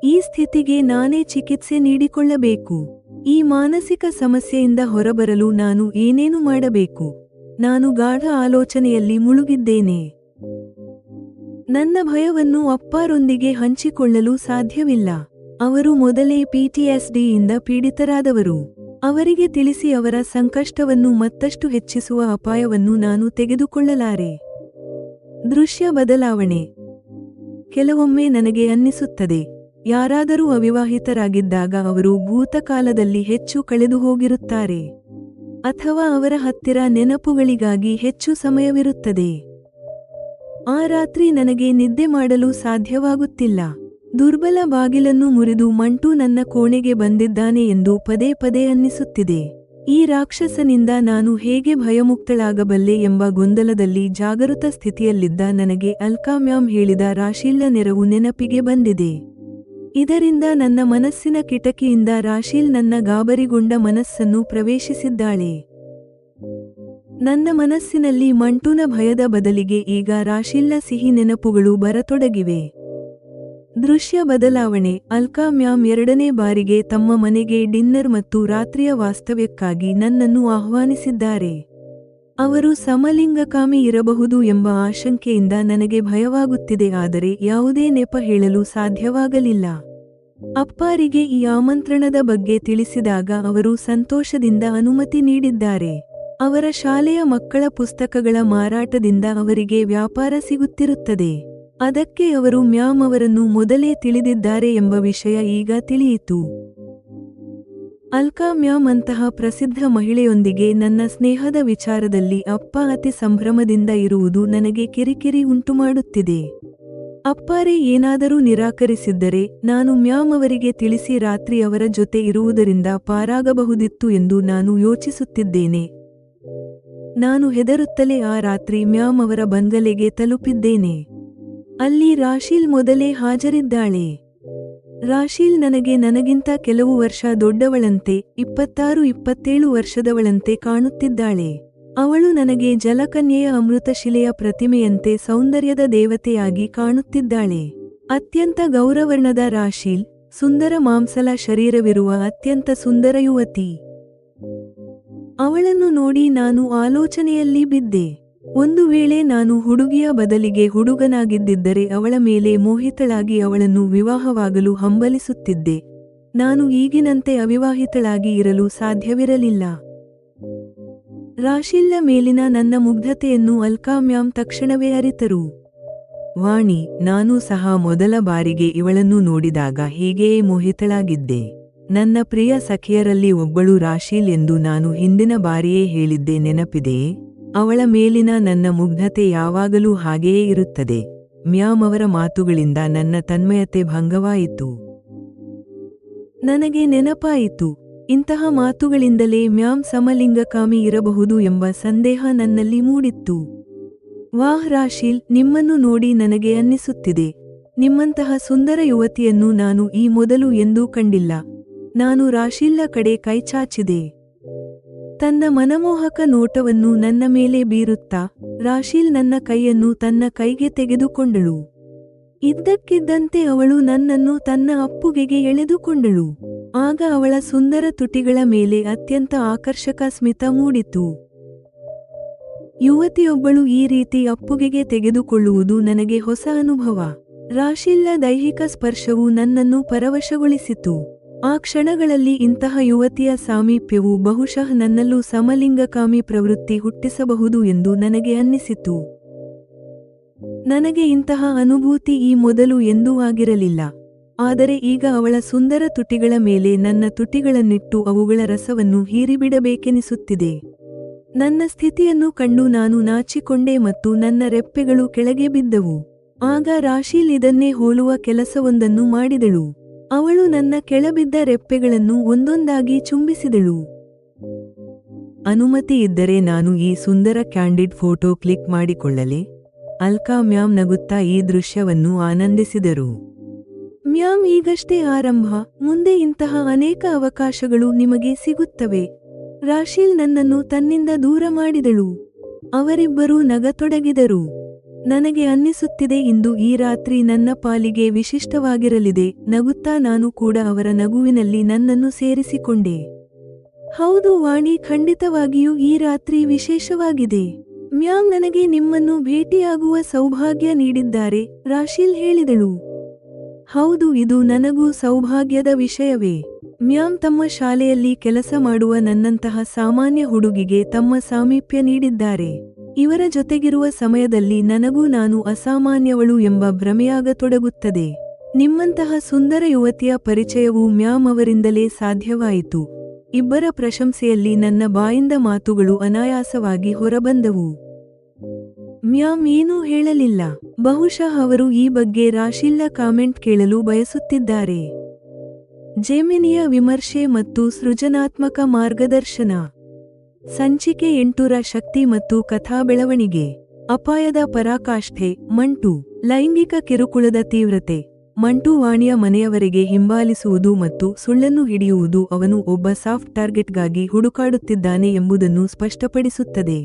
ಈ ಸ್ಥಿತಿಗೆ ನಾನೇ ಚಿಕಿತ್ಸೆ ನೀಡಿಕೊಳ್ಳಬೇಕು. ಈ ಮಾನಸಿಕ ಸಮಸ್ಯೆಯಿಂದ ಹೊರಬರಲು ನಾನು ಏನೇನು ಮಾಡಬೇಕು? ನಾನು ಗಾಢ ಆಲೋಚನೆಯಲ್ಲಿ ಮುಳುಗಿದ್ದೇನೆ. ನನ್ನ ಭಯವನ್ನು ಅಪ್ಪಾರೊಂದಿಗೆ ಹಂಚಿಕೊಳ್ಳಲು ಸಾಧ್ಯವಿಲ್ಲ. ಅವರು ಮೊದಲೇ PTSDಯಿಂದ ಪೀಡಿತರಾದವರು. ಅವರಿಗೆ ತಿಳಿಸಿ ಅವರ ಸಂಕಷ್ಟವನ್ನು ಮತ್ತಷ್ಟು ಹೆಚ್ಚಿಸುವ ಅಪಾಯವನ್ನು ನಾನು ತೆಗೆದುಕೊಳ್ಳಲಾರೆ. ದೃಶ್ಯ ಬದಲಾವಣೆ. ಕೆಲವೊಮ್ಮೆ ನನಗೆ ಅನ್ನಿಸುತ್ತದೆ, ಯಾರಾದರೂ ಅವಿವಾಹಿತರಾಗಿದ್ದಾಗ ಅವರು ಭೂತಕಾಲದಲ್ಲಿ ಹೆಚ್ಚು ಕಳೆದುಹೋಗಿರುತ್ತಾರೆ, ಅಥವಾ ಅವರ ಹತ್ತಿರ ನೆನಪುಗಳಿಗಾಗಿ ಹೆಚ್ಚು ಸಮಯವಿರುತ್ತದೆ. ಆ ರಾತ್ರಿ ನನಗೆ ನಿದ್ದೆ ಮಾಡಲು ಸಾಧ್ಯವಾಗುತ್ತಿಲ್ಲ. ದುರ್ಬಲ ಬಾಗಿಲನ್ನು ಮುರಿದು ಮಂಟು ನನ್ನ ಕೋಣೆಗೆ ಬಂದಿದ್ದಾನೆ ಎಂದು ಪದೇ ಪದೇ ಅನ್ನಿಸುತ್ತಿದೆ. ಈ ರಾಕ್ಷಸನಿಂದ ನಾನು ಹೇಗೆ ಭಯಮುಕ್ತಳಾಗಬಲ್ಲೆ ಎಂಬ ಗೊಂದಲದಲ್ಲಿ ಜಾಗೃತ ಸ್ಥಿತಿಯಲ್ಲಿದ್ದ ನನಗೆ ಅಲ್ಕಾ ಮ್ಯಾಮ್ ಹೇಳಿದ ರಾಶೀಲ್ನ ನೆರವು ನೆನಪಿಗೆ ಬಂದಿದೆ. ಇದರಿಂದ ನನ್ನ ಮನಸ್ಸಿನ ಕಿಟಕಿಯಿಂದ ರಾಶೀಲ್ ನನ್ನ ಗಾಬರಿಗೊಂಡ ಮನಸ್ಸನ್ನು ಪ್ರವೇಶಿಸಿದ್ದಾಳೆ. ನನ್ನ ಮನಸ್ಸಿನಲ್ಲಿ ಮಂಟುನ ಭಯದ ಬದಲಿಗೆ ಈಗ ರಾಶೀಲ್ನ ಸಿಹಿ ನೆನಪುಗಳು ಬರತೊಡಗಿವೆ. ದೃಶ್ಯ ಬದಲಾವಣೆ. ಅಲ್ಕಾ ಮ್ಯಾಮ್ ಎರಡನೇ ಬಾರಿಗೆ ತಮ್ಮ ಮನೆಗೆ ಡಿನ್ನರ್ ಮತ್ತು ರಾತ್ರಿಯ ವಾಸ್ತವ್ಯಕ್ಕಾಗಿ ನನ್ನನ್ನು ಆಹ್ವಾನಿಸಿದ್ದಾರೆ. ಅವರು ಸಮಲಿಂಗಕಾಮಿ ಇರಬಹುದು ಎಂಬ ಆಶಂಕೆಯಿಂದ ನನಗೆ ಭಯವಾಗುತ್ತಿದೆ, ಆದರೆ ಯಾವುದೇ ನೆಪ ಹೇಳಲು ಸಾಧ್ಯವಾಗಲಿಲ್ಲ. ಅಪ್ಪಾರಿಗೆ ಈ ಆಮಂತ್ರಣದ ಬಗ್ಗೆ ತಿಳಿಸಿದಾಗ ಅವರು ಸಂತೋಷದಿಂದ ಅನುಮತಿ ನೀಡಿದ್ದಾರೆ. ಅವರ ಶಾಲೆಯ ಮಕ್ಕಳ ಪುಸ್ತಕಗಳ ಮಾರಾಟದಿಂದ ಅವರಿಗೆ ವ್ಯಾಪಾರ ಸಿಗುತ್ತಿರುತ್ತದೆ. ಅದಕ್ಕೆ ಅವರು ಮ್ಯಾಮ್ ಅವರನ್ನು ಮೊದಲೇ ತಿಳಿದಿದ್ದಾರೆ ಎಂಬ ವಿಷಯ ಈಗ ತಿಳಿಯಿತು. ಅಲ್ಕಾ ಮ್ಯಾಮ್ ಅಂತಹ ಪ್ರಸಿದ್ಧ ಮಹಿಳೆಯೊಂದಿಗೆ ನನ್ನ ಸ್ನೇಹದ ವಿಚಾರದಲ್ಲಿ ಅಪ್ಪ ಅತಿ ಸಂಭ್ರಮದಿಂದ ಇರುವುದು ನನಗೆ ಕಿರಿಕಿರಿ ಉಂಟುಮಾಡುತ್ತಿದೆ. ಅಪ್ಪಾರೇ ಏನಾದರೂ ನಿರಾಕರಿಸಿದ್ದರೆ ನಾನು ಮ್ಯಾಮ್ ಅವರಿಗೆ ತಿಳಿಸಿ ರಾತ್ರಿ ಅವರ ಜೊತೆ ಇರುವುದರಿಂದ ಪಾರಾಗಬಹುದಿತ್ತು ಎಂದು ನಾನು ಯೋಚಿಸುತ್ತಿದ್ದೇನೆ. ನಾನು ಹೆದರುತ್ತಲೇ ಆ ರಾತ್ರಿ ಮ್ಯಾಮ್ ಅವರ ಬಂಗಲೆಗೆ ತಲುಪಿದ್ದೇನೆ. ಅಲ್ಲಿ ರಾಶೀಲ್ ಮೊದಲೇ ಹಾಜರಿದ್ದಾಳೆ. ರಾಶೀಲ್ ನನಗಿಂತ ಕೆಲವು ವರ್ಷ ದೊಡ್ಡವಳಂತೆ, 26-27 ವರ್ಷದವಳಂತೆ ಕಾಣುತ್ತಿದ್ದಾಳೆ. ಅವಳು ನನಗೆ ಜಲಕನ್ಯೆಯ ಅಮೃತಶಿಲೆಯ ಪ್ರತಿಮೆಯಂತೆ ಸೌಂದರ್ಯದ ದೇವತೆಯಾಗಿ ಕಾಣುತ್ತಿದ್ದಾಳೆ. ಅತ್ಯಂತ ಗೌರವರ್ಣದ ರಾಶೀಲ್, ಸುಂದರ ಮಾಂಸಲ ಶರೀರವಿರುವ ಅತ್ಯಂತ ಸುಂದರ ಯುವತಿ. ಅವಳನ್ನು ನೋಡಿ ನಾನು ಆಲೋಚನೆಯಲ್ಲಿ ಬಿದ್ದೆ. ಒಂದು ವೇಳೆ ನಾನು ಹುಡುಗಿಯ ಬದಲಿಗೆ ಹುಡುಗನಾಗಿದ್ದಿದ್ದರೆ ಅವಳ ಮೇಲೆ ಮೋಹಿತಳಾಗಿ ಅವಳನ್ನು ವಿವಾಹವಾಗಲು ಹಂಬಲಿಸುತ್ತಿದ್ದೆ. ನಾನು ಈಗಿನಂತೆ ಅವಿವಾಹಿತಳಾಗಿ ಇರಲು ಸಾಧ್ಯವಿರಲಿಲ್ಲ. ರಾಶೀಲ್ನ ಮೇಲಿನ ನನ್ನ ಮುಗ್ಧತೆಯನ್ನು ಅಲ್ಕಾ ಮ್ಯಾಮ್ ತಕ್ಷಣವೇ ಅರಿತರು. ವಾಣಿ, ನಾನೂ ಸಹ ಮೊದಲ ಬಾರಿಗೆ ಇವಳನ್ನು ನೋಡಿದಾಗ ಹೀಗೆಯೇ ಮೋಹಿತಳಾಗಿದ್ದೆ. ನನ್ನ ಪ್ರಿಯ ಸಖಿಯರಲ್ಲಿ ಒಬ್ಬಳು ರಾಶೀಲ್ ಎಂದು ನಾನು ಹಿಂದಿನ ಬಾರಿಯೇ ಹೇಳಿದ್ದೆ, ನೆನಪಿದೆಯೇ? ಅವಳ ಮೇಲಿನ ನನ್ನ ಮುಗ್ಧತೆ ಯಾವಾಗಲೂ ಹಾಗೆಯೇ ಇರುತ್ತದೆ. ಮ್ಯಾಮ್ ಅವರ ಮಾತುಗಳಿಂದ ನನ್ನ ತನ್ಮಯತೆ ಭಂಗವಾಯಿತು. ನನಗೆ ನೆನಪಾಯಿತು, ಇಂತಹ ಮಾತುಗಳಿಂದಲೇ ಮ್ಯಾಮ್ ಸಮಲಿಂಗಕಾಮಿ ಇರಬಹುದು ಎಂಬ ಸಂದೇಹ ನನ್ನಲ್ಲಿ ಮೂಡಿತ್ತು. ವಾಹ್ ರಾಶೀಲ್, ನಿಮ್ಮನ್ನು ನೋಡಿ ನನಗೆ ಅನ್ನಿಸುತ್ತಿದೆ, ನಿಮ್ಮಂತಹ ಸುಂದರ ಯುವತಿಯನ್ನು ನಾನು ಈ ಮೊದಲು ಎಂದೂ ಕಂಡಿಲ್ಲ. ನಾನು ರಾಶೀಲ್ನ ಕಡೆ ಕೈಚಾಚಿದೆ. ತನ್ನ ಮನಮೋಹಕ ನೋಟವನ್ನು ನನ್ನ ಮೇಲೆ ಬೀರುತ್ತಾ ರಾಶೀಲ್ ನನ್ನ ಕೈಯನ್ನು ತನ್ನ ಕೈಗೆ ತೆಗೆದುಕೊಂಡಳು. ಇದ್ದಕ್ಕಿದ್ದಂತೆ ಅವಳು ನನ್ನನ್ನು ತನ್ನ ಅಪ್ಪುಗೆಗೆ ಎಳೆದುಕೊಂಡಳು. ಆಗ ಅವಳ ಸುಂದರ ತುಟಿಗಳ ಮೇಲೆ ಅತ್ಯಂತ ಆಕರ್ಷಕ ಸ್ಮಿತ ಮೂಡಿತು. ಯುವತಿಯೊಬ್ಬಳು ಈ ರೀತಿ ಅಪ್ಪುಗೆಗೆ ತೆಗೆದುಕೊಳ್ಳುವುದು ನನಗೆ ಹೊಸ ಅನುಭವ. ರಾಶೀಲ್ನ ದೈಹಿಕ ಸ್ಪರ್ಶವು ನನ್ನನ್ನು ಪರವಶಗೊಳಿಸಿತು. ಆ ಕ್ಷಣಗಳಲ್ಲಿ ಇಂತಹ ಯುವತಿಯ ಸಾಮೀಪ್ಯವು ಬಹುಶಃ ನನ್ನಲ್ಲೂ ಸಮಲಿಂಗಕಾಮಿ ಪ್ರವೃತ್ತಿ ಹುಟ್ಟಿಸಬಹುದು ಎಂದು ನನಗೆ ಅನ್ನಿಸಿತು. ನನಗೆ ಇಂತಹ ಅನುಭೂತಿ ಈ ಮೊದಲು ಎಂದೂ ಆಗಿರಲಿಲ್ಲ. ಆದರೆ ಈಗ ಅವಳ ಸುಂದರ ತುಟಿಗಳ ಮೇಲೆ ನನ್ನ ತುಟಿಗಳನ್ನಿಟ್ಟು ಅವುಗಳ ರಸವನ್ನು ಹೀರಿಬಿಡಬೇಕೆನಿಸುತ್ತಿದೆ. ನನ್ನ ಸ್ಥಿತಿಯನ್ನು ಕಂಡು ನಾನು ನಾಚಿಕೊಂಡೆ ಮತ್ತು ನನ್ನ ರೆಪ್ಪೆಗಳು ಕೆಳಗೆ ಬಿದ್ದವು. ಆಗ ರಾಶೀಲ್ ಇದನ್ನೇ ಹೋಲುವ ಕೆಲಸವೊಂದನ್ನು ಮಾಡಿದಳು. ಅವಳು ನನ್ನ ಕೆಳಬಿದ್ದ ರೆಪ್ಪೆಗಳನ್ನು ಒಂದೊಂದಾಗಿ ಚುಂಬಿಸಿದಳು. ಅನುಮತಿ ಇದ್ದರೆ ನಾನು ಈ ಸುಂದರ ಕ್ಯಾಂಡಿಡ್ ಫೋಟೋ ಕ್ಲಿಕ್ ಮಾಡಿಕೊಳ್ಳಲೆ? ಅಲ್ಕಾ ಮ್ಯಾಮ್ ನಗುತ್ತಾ ಈ ದೃಶ್ಯವನ್ನು ಆನಂದಿಸಿದರು. ಮ್ಯಾಮ್, ಈಗಷ್ಟೇ ಆರಂಭ. ಮುಂದೆ ಇಂತಹ ಅನೇಕ ಅವಕಾಶಗಳು ನಿಮಗೆ ಸಿಗುತ್ತವೆ. ರಾಶೀಲ್ ನನ್ನನ್ನು ತನ್ನಿಂದ ದೂರ ಮಾಡಿದಳು. ಅವರಿಬ್ಬರೂ ನಗತೊಡಗಿದರು. ನನಗೆ ಅನ್ನಿಸುತ್ತಿದೆ, ಇಂದು ಈ ರಾತ್ರಿ ನನ್ನ ಪಾಲಿಗೆ ವಿಶಿಷ್ಟವಾಗಿರಲಿದೆ. ನಗುತ್ತಾ ನಾನು ಕೂಡ ಅವರ ನಗುವಿನಲ್ಲಿ ನನ್ನನ್ನು ಸೇರಿಸಿಕೊಂಡೆ. ಹೌದು ವಾಣಿ, ಖಂಡಿತವಾಗಿಯೂ ಈ ರಾತ್ರಿ ವಿಶೇಷವಾಗಿದೆ. ಮ್ಯಾಮ್, ನನಗೆ ನಿಮ್ಮನ್ನು ಭೇಟಿಯಾಗುವ ಸೌಭಾಗ್ಯ ನೀಡಿದ್ದಾರೆ, ರಾಶೀಲ್ ಹೇಳಿದಳು. ಹೌದು, ಇದು ನನಗೂ ಸೌಭಾಗ್ಯದ ವಿಷಯವೇ. ಮ್ಯಾಮ್ ತಮ್ಮ ಶಾಲೆಯಲ್ಲಿ ಕೆಲಸ ಮಾಡುವ ನನ್ನಂತಹ ಸಾಮಾನ್ಯ ಹುಡುಗಿಗೆ ತಮ್ಮ ಸಾಮೀಪ್ಯ ನೀಡಿದ್ದಾರೆ. ಇವರ ಜೊತೆಗಿರುವ ಸಮಯದಲ್ಲಿ ನನಗೂ ನಾನು ಅಸಾಮಾನ್ಯವಳು ಎಂಬ ಭ್ರಮೆಯಾಗತೊಡಗುತ್ತದೆ. ನಿಮ್ಮಂತಹ ಸುಂದರ ಯುವತಿಯ ಪರಿಚಯವು ಮ್ಯಾಮ್ ಅವರಿಂದಲೇ ಸಾಧ್ಯವಾಯಿತು. ಇಬ್ಬರ ಪ್ರಶಂಸೆಯಲ್ಲಿ ನನ್ನ ಬಾಯಿಂದ ಮಾತುಗಳು ಅನಾಯಾಸವಾಗಿ ಹೊರಬಂದವು. ಮ್ಯಾಮ್ ಏನೂ ಹೇಳಲಿಲ್ಲ. ಬಹುಶಃ ಅವರು ಈ ಬಗ್ಗೆ ರಾಶೀಲ್ನ ಕಾಮೆಂಟ್ ಕೇಳಲು ಬಯಸುತ್ತಿದ್ದಾರೆ. ಜೆಮಿನಿಯ ವಿಮರ್ಶೆ ಮತ್ತು ಸೃಜನಾತ್ಮಕ ಮಾರ್ಗದರ್ಶನ. ಸಂಚಿಕೆ 8ರ ಶಕ್ತಿ ಮತ್ತು ಕಥಾ ಬೆಳವಣಿಗೆ. ಅಪಾಯದ ಪರಾಕಾಷ್ಠೆ. ಮಂಟು. ಲೈಂಗಿಕ ಕಿರುಕುಳದ ತೀವ್ರತೆ. ಮಂಟು ವಾಣಿಯ ಮನೆಯವರೆಗೆ ಹಿಂಬಾಲಿಸುವುದು ಮತ್ತು ಸುಳ್ಳನ್ನು ಹಿಡಿಯುವುದು ಅವನು ಒಬ್ಬ ಸಾಫ್ಟ್ ಟಾರ್ಗೆಟ್ಗಾಗಿ ಹುಡುಕಾಡುತ್ತಿದ್ದಾನೆ ಎಂಬುದನ್ನು ಸ್ಪಷ್ಟಪಡಿಸುತ್ತದೆ.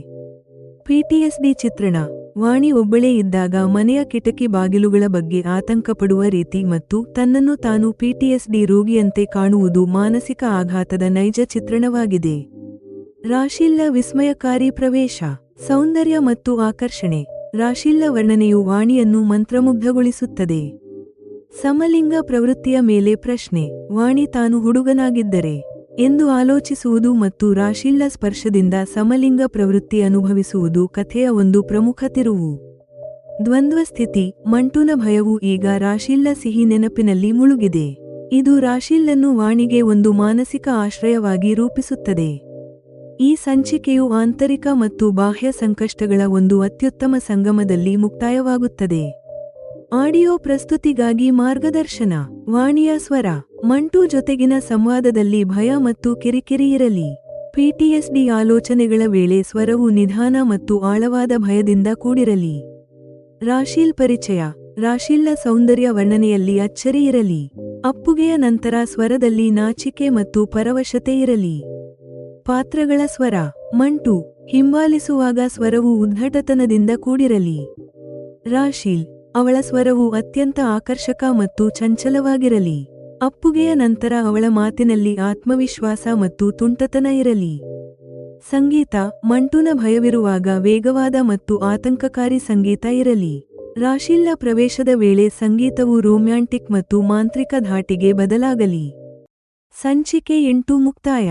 ಪಿಟಿಎಸ್ಡಿ ಚಿತ್ರಣ. ವಾಣಿ ಒಬ್ಬಳೇ ಇದ್ದಾಗ ಮನೆಯ ಕಿಟಕಿ ಬಾಗಿಲುಗಳ ಬಗ್ಗೆ ಆತಂಕಪಡುವ ರೀತಿ ಮತ್ತು ತನ್ನನ್ನು ತಾನು ಪಿಟಿಎಸ್ಡಿ ರೋಗಿಯಂತೆ ಕಾಣುವುದು ಮಾನಸಿಕ ಆಘಾತದ ನೈಜ ಚಿತ್ರಣವಾಗಿದೆ. ರಾಶೀಲ್ನ ವಿಸ್ಮಯಕಾರಿ ಪ್ರವೇಶ. ಸೌಂದರ್ಯ ಮತ್ತು ಆಕರ್ಷಣೆ. ರಾಶೀಲ್ನ ವರ್ಣನೆಯು ವಾಣಿಯನ್ನು ಮಂತ್ರಮುಗ್ಧಗೊಳಿಸುತ್ತದೆ. ಸಮಲಿಂಗ ಪ್ರವೃತ್ತಿಯ ಮೇಲೆ ಪ್ರಶ್ನೆ. ವಾಣಿ ತಾನು ಹುಡುಗನಾಗಿದ್ದರೆ ಎಂದು ಆಲೋಚಿಸುವುದು ಮತ್ತು ರಾಶೀಲ್ನ ಸ್ಪರ್ಶದಿಂದ ಸಮಲಿಂಗ ಪ್ರವೃತ್ತಿ ಅನುಭವಿಸುವುದು ಕಥೆಯ ಒಂದು ಪ್ರಮುಖ ತಿರುವು. ದ್ವಂದ್ವ ಸ್ಥಿತಿ. ಮಂಟುನ ಭಯವು ಈಗ ರಾಶೀಲ್ನ ಸಿಹಿ ನೆನಪಿನಲ್ಲಿ ಮುಳುಗಿದೆ. ಇದು ರಾಶೀಲ್ನನ್ನು ವಾಣಿಗೆ ಒಂದು ಮಾನಸಿಕ ಆಶ್ರಯವಾಗಿ ರೂಪಿಸುತ್ತದೆ. ಈ ಸಂಚಿಕೆಯು ಆಂತರಿಕ ಮತ್ತು ಬಾಹ್ಯ ಸಂಕಷ್ಟಗಳ ಒಂದು ಅತ್ಯುತ್ತಮ ಸಂಗಮದಲ್ಲಿ ಮುಕ್ತಾಯವಾಗುತ್ತದೆ. ಆಡಿಯೋ ಪ್ರಸ್ತುತಿಗಾಗಿ ಮಾರ್ಗದರ್ಶನ. ವಾಣಿಯ ಸ್ವರ. ಮಂಟು ಜೊತೆಗಿನ ಸಂವಾದದಲ್ಲಿ ಭಯ ಮತ್ತು ಕಿರಿಕಿರಿ ಇರಲಿ. ಪಿಟಿಎಸ್ಡಿ ಆಲೋಚನೆಗಳ ವೇಳೆ ಸ್ವರವು ನಿಧಾನ ಮತ್ತು ಆಳವಾದ ಭಯದಿಂದ ಕೂಡಿರಲಿ. ರಾಶೀಲ್ ಪರಿಚಯ. ರಾಶೀಲ್ನ ಸೌಂದರ್ಯ ವರ್ಣನೆಯಲ್ಲಿ ಅಚ್ಚರಿ ಇರಲಿ. ಅಪ್ಪುಗೆಯ ನಂತರ ಸ್ವರದಲ್ಲಿ ನಾಚಿಕೆ ಮತ್ತು ಪರವಶತೆ ಇರಲಿ. ಪಾತ್ರಗಳ ಸ್ವರ. ಮಂಟು, ಹಿಂಬಾಲಿಸುವಾಗ ಸ್ವರವು ಉದ್ಧಟತನದಿಂದ ಕೂಡಿರಲಿ. ರಾಶಿಲ್, ಅವಳ ಸ್ವರವು ಅತ್ಯಂತ ಆಕರ್ಷಕ ಮತ್ತು ಚಂಚಲವಾಗಿರಲಿ. ಅಪ್ಪುಗೆಯ ನಂತರ ಅವಳ ಮಾತಿನಲ್ಲಿ ಆತ್ಮವಿಶ್ವಾಸ ಮತ್ತು ತುಂಟತನ ಇರಲಿ. ಸಂಗೀತ, ಮಂಟುನ ಭಯವಿರುವಾಗ ವೇಗವಾದ ಮತ್ತು ಆತಂಕಕಾರಿ ಸಂಗೀತ ಇರಲಿ. ರಾಶಿಲ್ನ ಪ್ರವೇಶದ ವೇಳೆ ಸಂಗೀತವು ರೊಮ್ಯಾಂಟಿಕ್ ಮತ್ತು ಮಾಂತ್ರಿಕ ಧಾಟಿಗೆ ಬದಲಾಗಲಿ. ಸಂಚಿಕೆ 8 ಮುಕ್ತಾಯ.